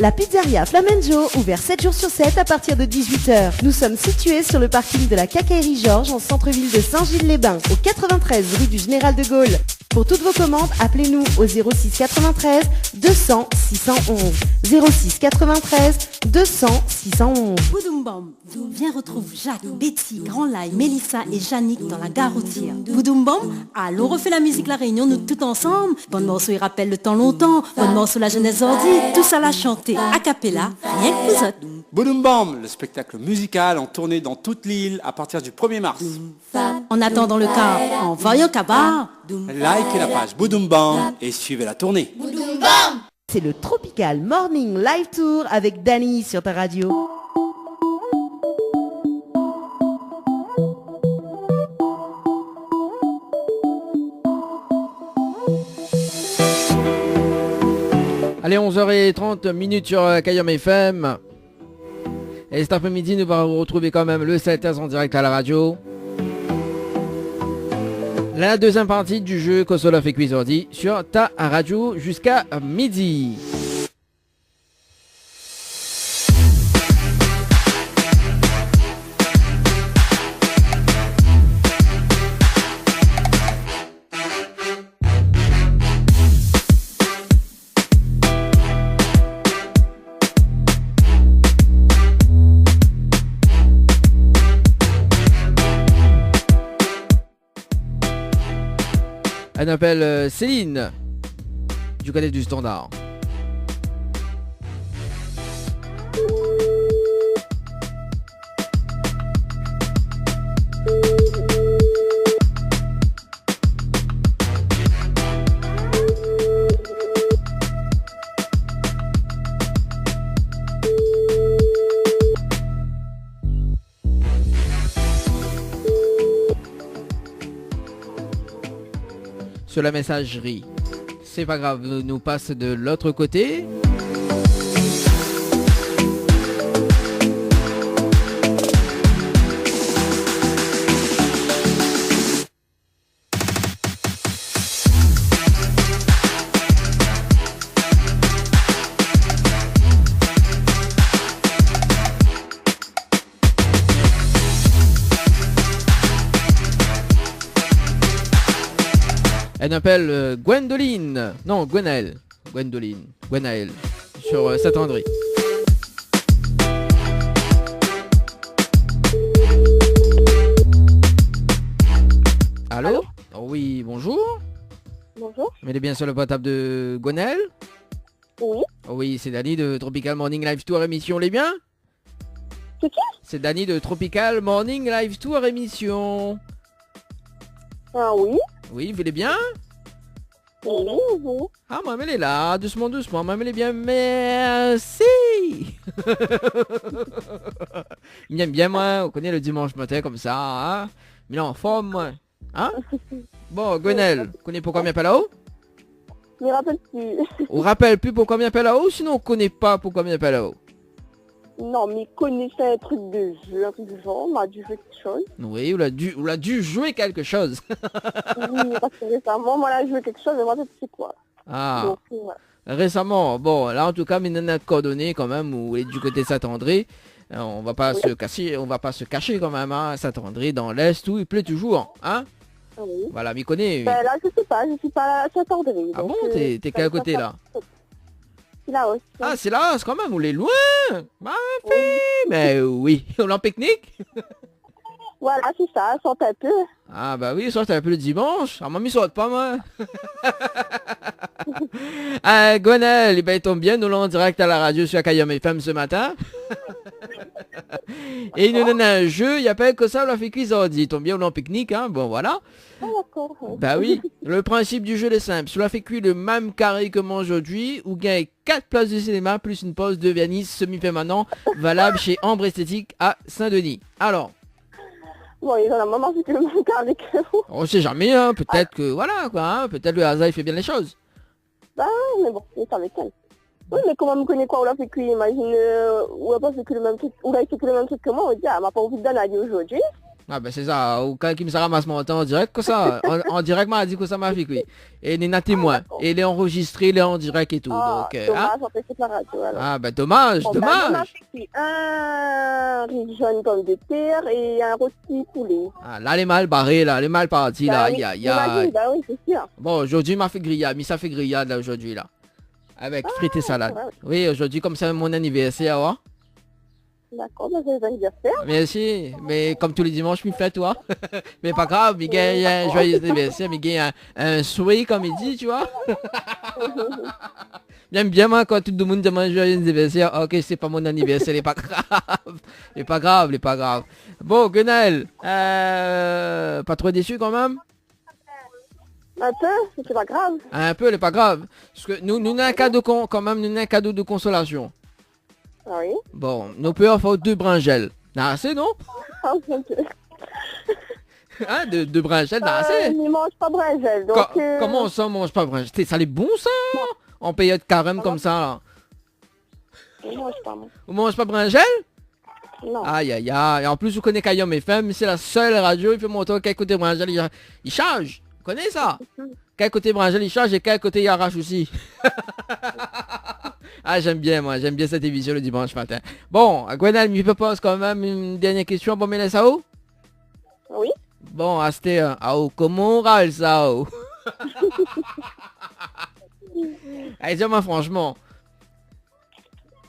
La pizzeria Flamenjo, ouvert 7 jours sur 7 à partir de 18h. Nous sommes situés sur le parking de la Quincaillerie Georges en centre-ville de Saint-Gilles-les-Bains, au 93 rue du Général de Gaulle. Pour toutes vos commandes, appelez-nous au 06 93 200 611. 06 93 200 611. Boudoum Bom, viens retrouver Jacques, Betty, Grand Laye, Mélissa et Yannick dans la gare routière. Boudoum Bom, allons refait la musique La Réunion, nous tout ensemble. Bonne morceau, il rappelle le temps longtemps. Bonne morceau, la jeunesse ordi. Tout ça la chanter, a cappella, rien que vous autres. Boudoum Bam, le spectacle musical en tournée dans toute l'île à partir du 1er mars. En attendant le cas, en voyant Kabar. Likez la page Boudoum Bam et suivez la tournée. C'est le Tropical Morning Live Tour avec Dany sur ta radio. Allez, 11h30 sur Kayam FM. Et cet après-midi, nous allons retrouver quand même le 7h en direct à la radio. La deuxième partie du jeu Console of Equizordi sur ta radio jusqu'à midi. Elle appelle Céline du côté du Standard. Sur la messagerie. C'est pas grave, nous passe de l'autre côté. Elle m'appelle Gwendoline. Non, Gwenaël. Gwendoline. Gwenaël. Sur Saint-André. Allô? Oh oui, bonjour. Bonjour. Mettez bien sur le portable de Gwenaël. Oui. Oh oui, c'est Dany de Tropical Morning Live Tour émission, les bien? C'est qui? C'est Dany de Tropical Morning Live Tour émission. Ah oui. Oui, vous allez bien? Oui, oui. Ah, moi, elle est là, doucement, doucement. Moi, elle est bien, merci. Il aime bien, moi. On connaît le dimanche matin comme ça, hein? Mais là, en forme, moi. Hein? Bon, Gwenaël, vous connaissez pourquoi on m'appelle là-haut? Je me rappelle plus. On rappelle plus pourquoi on m'appelle là-haut, sinon on connaît pas pourquoi on m'appelle là-haut. Non, mais connaissait un truc de jeu, un truc du genre, on a dû jouer quelque chose. Oui, on a dû jouer quelque chose. Oui, parce que récemment, moi, là, j'ai joué quelque chose, mais moi, je sais c'est quoi. Ah. Donc, voilà. Récemment, bon, là en tout cas, maintenant notre coordonnée quand même, où est du côté de Saint-André, on va pas se cacher quand même, hein, Saint-André dans l'Est où il pleut toujours, hein. Oui. Voilà, m'y connaît. Ben là, je suis pas à Saint-André. Ah bon, t'es quel côté là? C'est là-haut. Ah, c'est là, c'est quand même, on est loin. Ma fille, mais oui, on est en pique-nique. Voilà, c'est ça, sort un peu. Ah bah oui, sorte un peu le dimanche. Ah, mamie saute pas, moi. Gwenaël, ben, il tombe bien, nous l'en direct à la radio sur Kayom FM ce matin. Et il nous donne un jeu, il appelle que ça, on l'a fait cuisardi. Il tombe bien, on est en pique-nique, hein, bon voilà. Ah d'accord. Bah oui, le principe du jeu est simple. Cela fait cuire le même carré que moi aujourd'hui, ou gagne 4 places de cinéma, plus une pause de vernis semi-permanent, valable chez Ambre Esthétique à Saint-Denis. Alors... Bon, il y en a maman, c'est que le même carré que vous. On sait jamais, hein, peut-être que, voilà, quoi, hein, peut-être le hasard, il fait bien les choses. Bah, mais bon, c'est avec elle. Oui, mais comment me connaît quoi, on l'a fait cuire, imagine, ou a pas fait que le même truc, ou a fait que le même truc que moi, on dit, ah, m'a pas envie de donner aujourd'hui. Ah ben c'est ça, ou quand il me ramasse mon temps en direct, que ça, en direct, m'a dit que ça m'a fait cuire. Et il est témoin, et il est enregistré, il est en direct et tout, Ah, donc, dommage, hein. on fait toute la radio, alors. Ah ben dommage, Bon, ben, on a dommage. fait cuire un riz jaune pomme de terre et un rôti poulet. Ah, là, les mal barrés, là, les mal partis, là, Bah oui, aïe, aïe, j'imagine, aïe. bah oui, c'est sûr. Bon, aujourd'hui, il m'a fait grillade, mais ça fait grillade, là, aujourd'hui, là. Avec frites et salade. ouais. Oui, aujourd'hui, comme c'est mon anniversaire, ouais. D'accord, bah, c'est l'anniversaire. Merci, mais comme tous les dimanches, je m'y fais, toi. Mais pas grave, il gagne un joyeux anniversaire, mais il gagne un souhait, comme il dit, tu vois. J'aime bien, moi, quand tout le monde demande joyeux anniversaire. Ok, c'est pas mon anniversaire, il est pas grave. Il est pas grave, il est pas grave. Bon, Gwenaël, pas trop déçu quand même? Un peu, c'est pas grave. Un peu, il est pas grave. Parce que nous avons un cadeau, quand même, nous avons un cadeau de consolation. Ah oui. Bon, nous pouvons faire 2 bringelles. N'a assez, non? Ah, mon Dieu. Hein, 2 bringelles, n'a assez. Il mange pas bringel, donc... Comment on s'en mange pas bringelles? Ça, c'est bon, ça? En période de carême comme ça, là. Il mange pas, moi. Vous mangez pas bringelles? Non. Aïe, aïe, aïe. Et en plus, vous connaissez Kayom FM, c'est la seule radio, il fait mon tour, quel côté bringelles, il change. Vous connaissez ça? Quel côté bringelles, il change et quel côté il arrache aussi. Ah, j'aime bien, moi, j'aime bien cette émission le dimanche matin. Bon, Gwenaël, je me pose quand même une dernière question pour me laisser à où? Oui. Bon, c'était à où? Comment on râle ça? Allez, dis-moi franchement.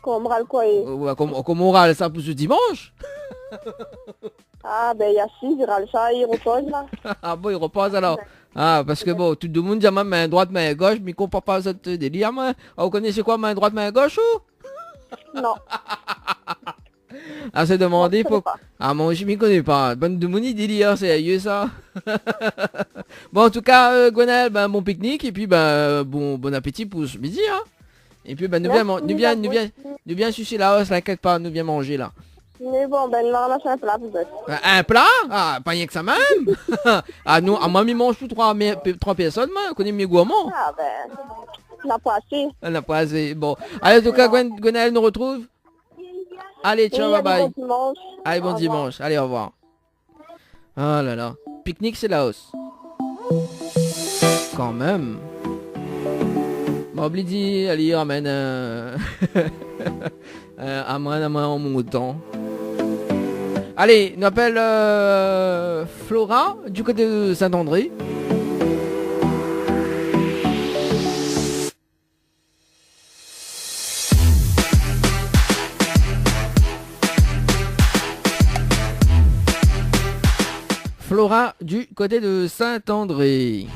Comment on râle quoi Comment on râle ça pour ce dimanche? Ah, ben, il y a 6, il râle ça, il repose, là. Ah bon, il repose alors. Ah, parce que bon, tout le monde dit main droite, main gauche, mais il comprend pas cette délire, moi. Ah, vous connaissez quoi, main droite, main gauche ou? Non. Ah, c'est demandé Non, je pour... connais Ah, moi, je m'y connais pas. Bonne de mon délire, c'est sérieux, ça. Bon, en tout cas, Gwenaël, ben, bon pique-nique, et puis, ben, bon appétit pour ce midi, hein. Et puis, ben, nous viens sucer la hausse, t'inquiète pas, nous viens manger, là. Mais bon, ben, on ramasse un plat, peut-être. Un plat? Ah, pas rien que ça même. Ah, nous, ah, moi, il mange pour trois personnes, moi, on connaît mes gourmands. Ah, ben, on n'a pas assez. Elle n'a pas assez. Bon. Allez, en tout cas, Gwenaël nous retrouve. Allez, ciao, bye bye. Bon dimanche. Allez, bon dimanche. Allez, au revoir. Oh là là. Pique-nique, c'est la hausse. Quand même. Bon, Blidi, allez, ramène un mouton. Allez, nous appelle Flora du côté de Saint-André. Flora du côté de Saint-André.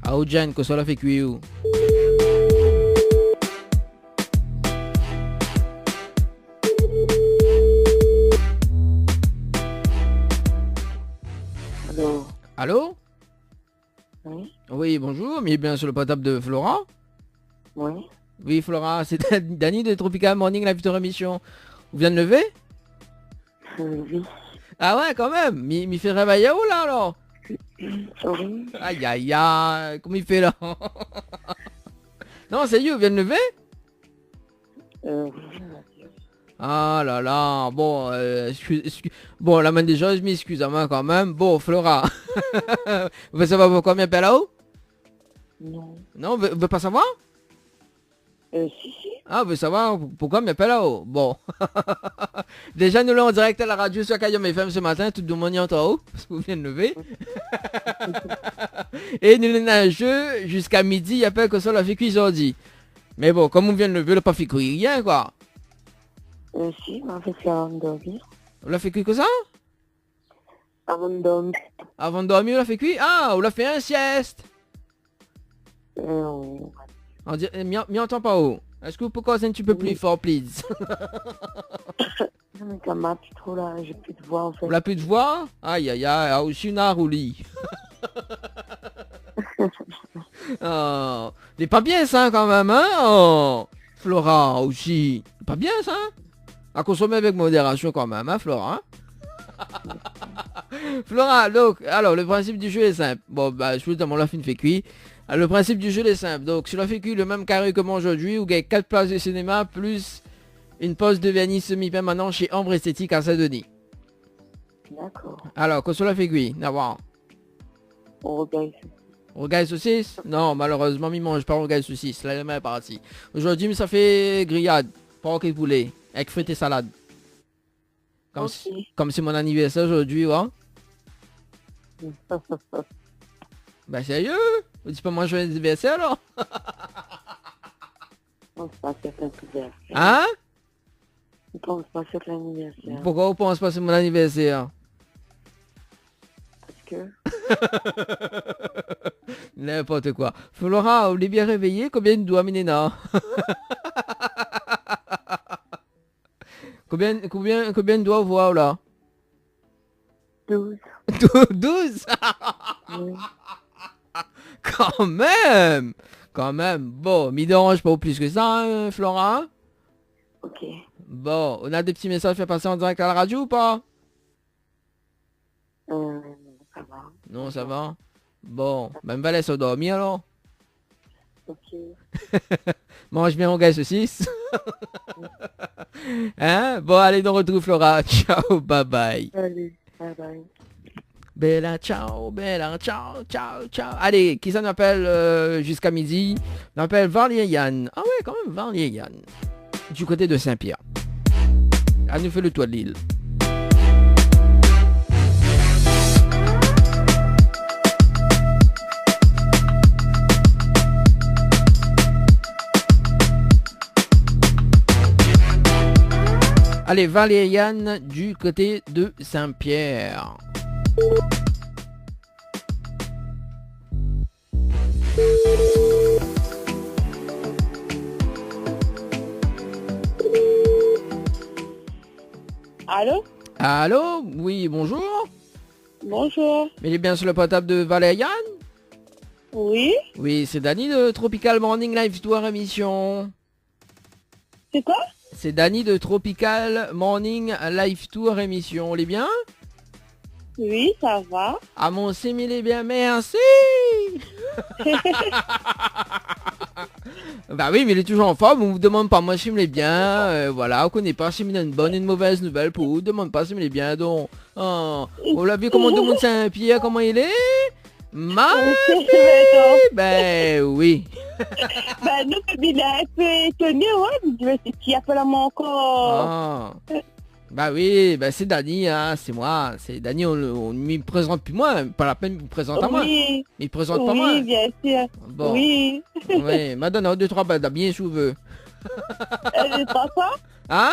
Aoudjan, que cela fait cuire. Allô? Allô? Oui? Oui, bonjour, mais bien sur le portable de Flora. Oui? Oui, Flora, c'est Dani de Tropical Morning, la future émission. Vous venez de lever? Oui. Ah ouais, quand même. M'y fait réveiller où là alors? Oui. Aïe aïe aïe, comment il fait là? Non, sérieux, vous venez de lever? Oui. Ah là là, bon, bon, la main des choses, mais excusez-moi quand même. Bon, Flora, vous voulez savoir pourquoi il là-haut? Non. Non, vous voulez pas savoir? Si. Ah, vous voulez savoir pourquoi il là-haut? Bon. Déjà, nous l'avons en direct à la radio sur Kayom FM ce matin, tout le monde y entend haut, parce que vous venez de lever. Et nous l'avons un jeu jusqu'à midi, il n'y a pas que ça, la fait cuire aujourd'hui. Mais bon, comme on vient de lever, on n'a pas fait cuire rien, quoi. Si, mais en fait, c'est avant de dormir. On l'a fait cuire que ça? Avant de dormir. Avant de dormir, on l'a fait cuire? Ah, on l'a fait un sieste. On... On dit, m'y entend pas haut. Est-ce que vous pouvez causer un petit peu plus fort, please? Non, mais ça m'a plus trop là, j'ai plus de voix en fait. Vous l'avez plus de voix? Aïe aïe aïe, aussi une arre au lit. Oh, c'est pas bien ça quand même, hein? Oh, Flora aussi. Pas bien ça? À consommer avec modération quand même, hein, Flora? Hein? Flora, donc, alors le principe du jeu est simple. Bon, bah, je vous dis, on l'a fait cuire. Le principe du jeu est simple. Donc, sur la fait cuire le même carré que moi aujourd'hui, vous gagnez 4 places de cinéma plus une pause de vernis semi-permanent chez Ambre Esthétique à Saint-Denis. D'accord. Alors, qu'on se la fait cuire, d'avoir. On regarde. Rogaille saucisse? Non, malheureusement, il mange pas rogaille saucisse. La même est partie. Aujourd'hui, ça fait grillade. Porc et poulet. Avec frites et salade. Comme c'est mon anniversaire aujourd'hui, ouais. Bah sérieux? Vous dites pas moi joyeux anniversaire alors? On se passe avec l'anniversaire. Hein? On pense pas sur l'anniversaire. Pourquoi vous pensez pas c'est mon anniversaire? Parce que... N'importe quoi. Flora, vous l'avez bien réveillé? Combien de doigts, Minena? Combien de doigts vous voyez là? 12. 12? Oui. Quand même. Bon, m'y dérange pas plus que ça, hein, Flora? Ok. Bon, on a des petits messages fait passer en direct à la radio ou pas? Ça va. Non, ça va. Bon, même va laisser dormir alors. Ok. Mange bien mon gars saucisse. Hein? Bon, allez, on retrouve Flora. Ciao, bye bye. Allez, bye bye. Bella, ciao, ciao. Allez, qui ça nous appelle jusqu'à midi? On appelle Varlier Yann. Ah ouais, quand même, Varlier Yann. Du côté de Saint-Pierre. Elle nous fait le toit de l'île. Allez, Valériane du côté de Saint-Pierre. Allô? Allô? Oui, bonjour. Bonjour. Mais il est bien sur le portable de Valériane? Oui? Oui, c'est Dany de Tropical Morning Live Tour émission. C'est quoi? C'est Dany de Tropical Morning Live Tour émission. On est bien? Oui, ça va. Ah mon sim, il est bien, merci. Bah oui, mais il est toujours en forme. On vous demande pas moi si il est bien. Voilà, on connaît pas si il a une bonne ou une mauvaise nouvelle pour vous. On demande pas si il est bien. Donc, on l'a vu comment tout le monde Saint-Pierre, comment il est? Ben oui. Ben nous, il est un peu étonné, ouais. Il dit, mais c'est qui appelle à moi encore? Bah oui, bah c'est Dany, hein, c'est moi. C'est Dany, on ne présente plus moi. Pas la peine de me présenter à moi. Oui. Il présente pas moi. Oui, bien sûr. Bon. Oui. Oui, madame, 2-3 balles bien si vous voulez. 2-3 quoi? Hein?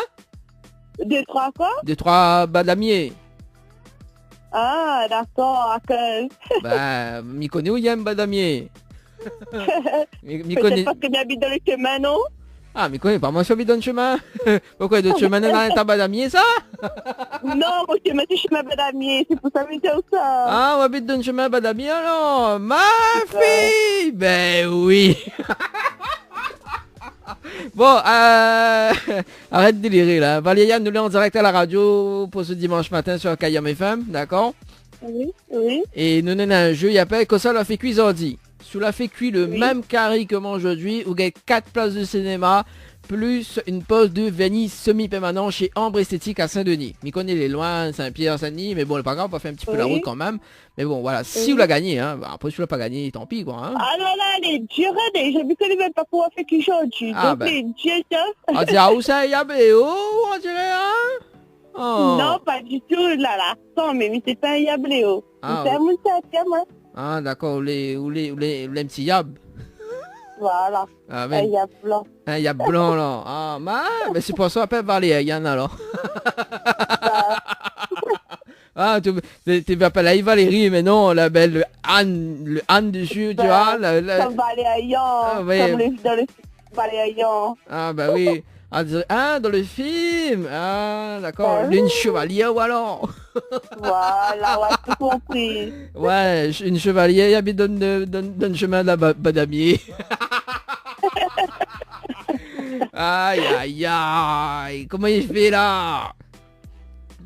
2-3 quoi? 2-3 badamiers. Ah, d'accord, ok. Bah, m'y connais où il y a un badamier? M'y Peut-être connais... parce que j'habite dans le chemin, non? Ah, m'y connais pas, moi je suis dans le chemin. Pourquoi de chemin dans un badamier, ça? Non, mon chemin, c'est chemin badamier, c'est pour ça que je dis ça. Ah, on habite dans le chemin badamier alors? Ma fille! Ben oui. Bon, arrête de délirer là. Valériane, nous l'est en direct à la radio pour ce dimanche matin sur Kayam FM, d'accord? Oui, oui. Et nous avons un jeu, il appelle que ça l'a fait cuire ordi. Sous la fait cuire le même carré que moi aujourd'hui, où il y a 4 places de cinéma, plus une pause de vernis semi-permanent chez Ambre Esthétique à Saint-Denis. Je connais les loin, Saint-Pierre, Saint-Denis, mais bon, c'est pas grave, on va faire un petit peu la route quand même. Mais bon, voilà, si vous l'avez gagné, hein, après si vous l'avez pas gagné, tant pis quoi. Hein. Ah là là, les dieux, j'ai vu que les même pas pouvoir faire quelque chose. Ah, donc ben. les dieux, ça. On dirait où ça y a, on dirait, hein? Oh. Non, pas du tout, là, là. Non, mais c'est pas un yabléo. Ah, C'est un moussaka, moi. Ah, d'accord, ou les petits yab. Voilà. Ah, Un yab blanc. Un yab blanc, là. Ah, mais c'est pour ça qu'on appelle Valériane, alors. Ah, tu m'appelles la Valérie, mais non, la belle Anne dessus, tu vois. Comme Valérian, oui. comme dans le Valérian. Ah, bah oui. Ah, dans le film. Ah, d'accord. Une chevalière ou alors. Voilà, ouais, tout compris. Ouais, une chevalière, il habite dans le chemin de la Badamier. Aïe, aïe, aïe. Comment il fait là?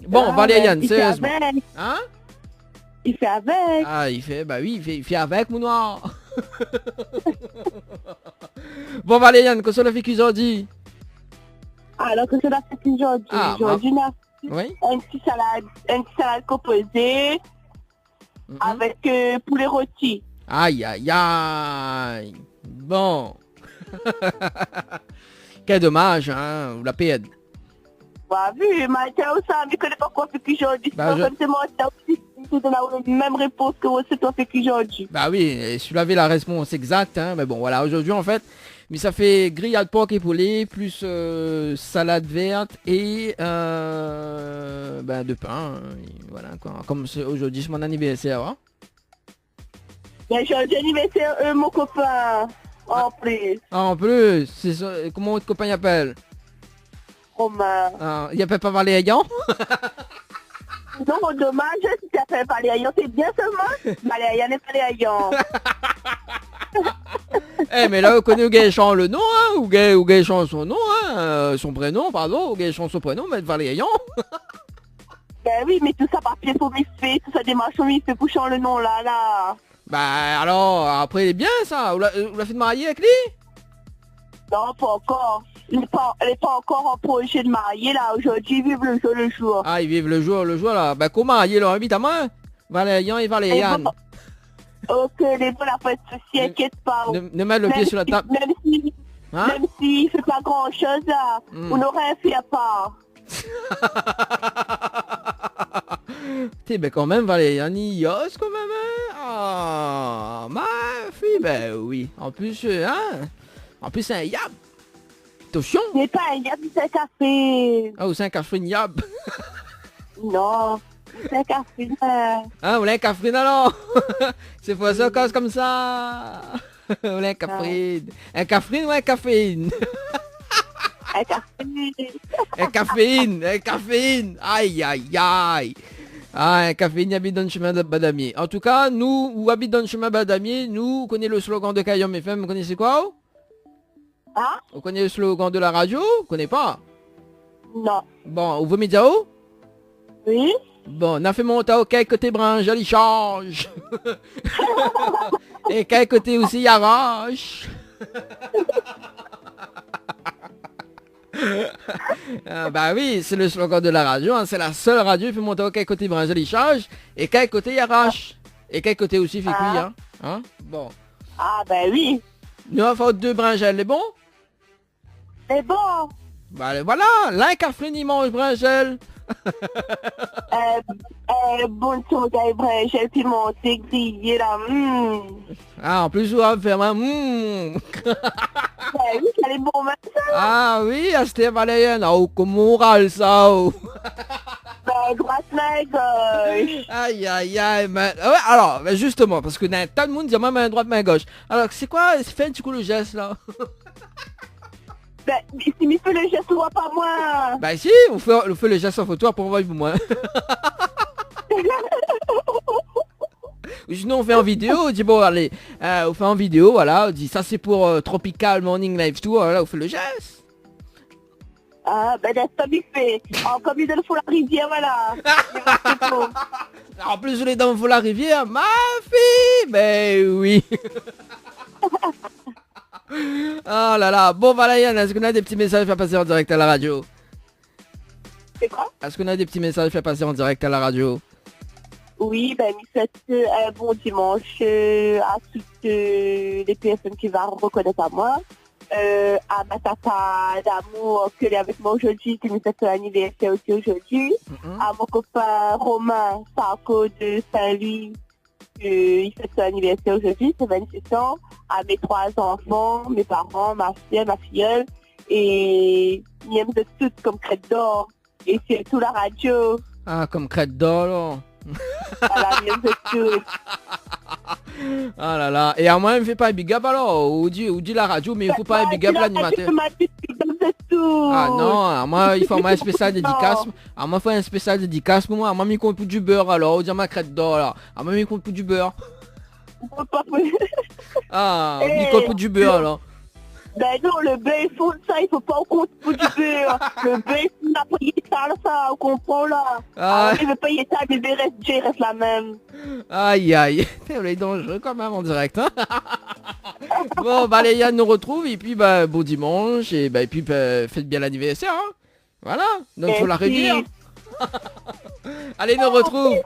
Bon, Valériane, sérieusement. Hein? Il fait avec. Ah, il fait, bah oui, il fait avec, mon noir. Bon, Valériane, qu'est-ce qu'on a fait qu'aujourd'hui? Alors que cela fait aujourd'hui. Aujourd'hui, oui. un petit salade composée avec poulet rôti. Aïe, aïe, aïe. Bon. Quel dommage, hein, la pède. Bah, vu, mais ça, mais connais pas quoi fait qu'aujourd'hui. C'est moi, tu donnes la même réponse que c'est toi fait qu'aujourd'hui. Bah oui, je l'avais la réponse exacte, hein, mais bon, voilà, aujourd'hui, en fait, mais ça fait grillade porc et poulet, plus salade verte et de pain, et voilà, quoi. Comme aujourd'hui, c'est mon anniversaire, hein. Ben, j'ai anniversaire, mon copain, en plus. Ah, en plus, c'est ça, comment votre copain appelle? Romain. Ah, il appelle pas Valérian? Non, dommage, si tu appelles Valérian, c'est bien seulement. Valérian et Valérian. Eh, mais là, on connaît Gaëchan le nom, hein, ou Gaëchan son nom, hein, son prénom, pardon, ou Gaëchan son prénom, mais Valérian. Ben oui, mais tout ça, papier faut m'y faire, tout ça, démarche faut m'y faire, poussant le nom, là. Bah, alors, après, il est bien, ça. Vous l'avez fait de marier avec lui? Non, pas encore. Elle n'est pas encore en projet de marier, là, aujourd'hui, ils vivent le jour le jour. Ah, ils vivent le jour, là. Bah, comment marier leur invite à moi? Valérian et Valériane. Ok, les bons, la pas de soucis, inquiète pas. Ne mets le pied sur la table. Même s'il fait pas grand chose, là, on aurait un fait à part. T'es ben quand même Valériane Yos quand même, hein? Ah, ma fille, ben oui. En plus, hein? En plus, c'est un yab. Attention. C'est pas un yab, c'est un café. Ah, ou c'est un café yab. Non, c'est un café. Ah, vous voulez un café alors? C'est pour ça cause comme ça. Vous voulez un café? Un café ou un caféine? Un café. Un caféine. Aïe, aïe, aïe. Ah, un caféine, il habite dans le chemin de Badamier. En tout cas, nous, où habite dans le chemin Badamier, nous, on connaît le slogan de Kayom FM, vous connaissez quoi? Ah? On connaît le slogan de la radio? On connaît pas? Non. Bon, vous me dites où? Oui? Bon, on a fait monter au quel côté branche, il change. Et quel côté aussi, il arrache. Ah, bah oui, c'est le slogan de la radio, hein, c'est la seule radio qui fait monter au quel côté branche, il change. Et quel côté, il arrache. Et quel côté aussi fait cuire, hein? Bon. Ah, ben oui. Nous, on fait 2 branchelles, les bons? C'est bon. Bah voilà, l'un café ni mange branchelle. Bon son d'Abraham, j'ai pu monter, griller là. Ah, en plus, on va faire un Oui, ça est bon maintenant. Ah oui, c'était Valéenne. Oh, comme on râle ça. Oh. Ben, droite main gauche. Aïe, aïe, aïe. Mais... Ouais, alors, ben justement, parce que tant de monde dit main droite, main gauche. Alors, c'est quoi? Fais un petit coup le geste là. Ben, si il fait le geste, on voit pas moi. Bah si, on fait le geste en photo pour voir moi. Sinon on fait en vidéo, on dit bon allez, on fait en vidéo, voilà, on dit ça c'est pour Tropical Morning Live Tour, voilà, on fait le geste. Ah ben ça il fait. Oh, comme il faut la rivière, voilà. En plus les dents faut la rivière, ma fille, ben oui. Oh là là, bon voilà Yann, est-ce qu'on a des petits messages à faire passer en direct à la radio? C'est quoi? Est-ce qu'on a des petits messages à faire passer en direct à la radio? Oui, ben il souhaite un bon dimanche à toutes les personnes qui vont reconnaître à moi. À ma tata d'amour qui est avec moi aujourd'hui, qui me fait son anniversaire aussi aujourd'hui. À mon copain Romain Sarko de Saint-Louis, il fait son anniversaire aujourd'hui, c'est 26 ans. À mes 3 enfants, mes parents, ma filleule, et ils aiment de toutes comme crête d'or. Et c'est tout la radio. Ah, comme crête d'or là. Voilà, ils aiment de toutes. Ah là là, et à moi il me fait pas un big up alors, ou dit la radio, mais il faut pas un big up l'animateur. Ah non, à moi il faut un spécial dédicace. À moi il faut un spécial dédicace pour moi. À moi il compte pour du beurre alors, on dit ma crête d'or là. À moi il compte pour du beurre. Ah, il compte pour du beurre alors. Ben non, le beurre il faut ça, il faut pas au compte pour du beurre. Le beurre il n'a pas payer ça, on comprend là. Ah, il veut payer ça, mais il reste la même. Aïe aïe, on est dangereux quand même en direct, hein. Bon bah les Yann nous retrouve et puis bah bon dimanche et bah et puis bah, faites bien l'anniversaire, hein. Voilà, donc faut la rivière. Allez nous retrouve.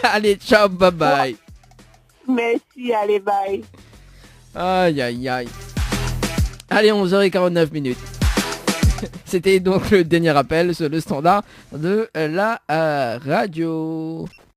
Allez ciao, bye bye. Merci, allez bye. Aïe aïe aïe. Allez 11h49. C'était donc le dernier appel sur le standard de la radio.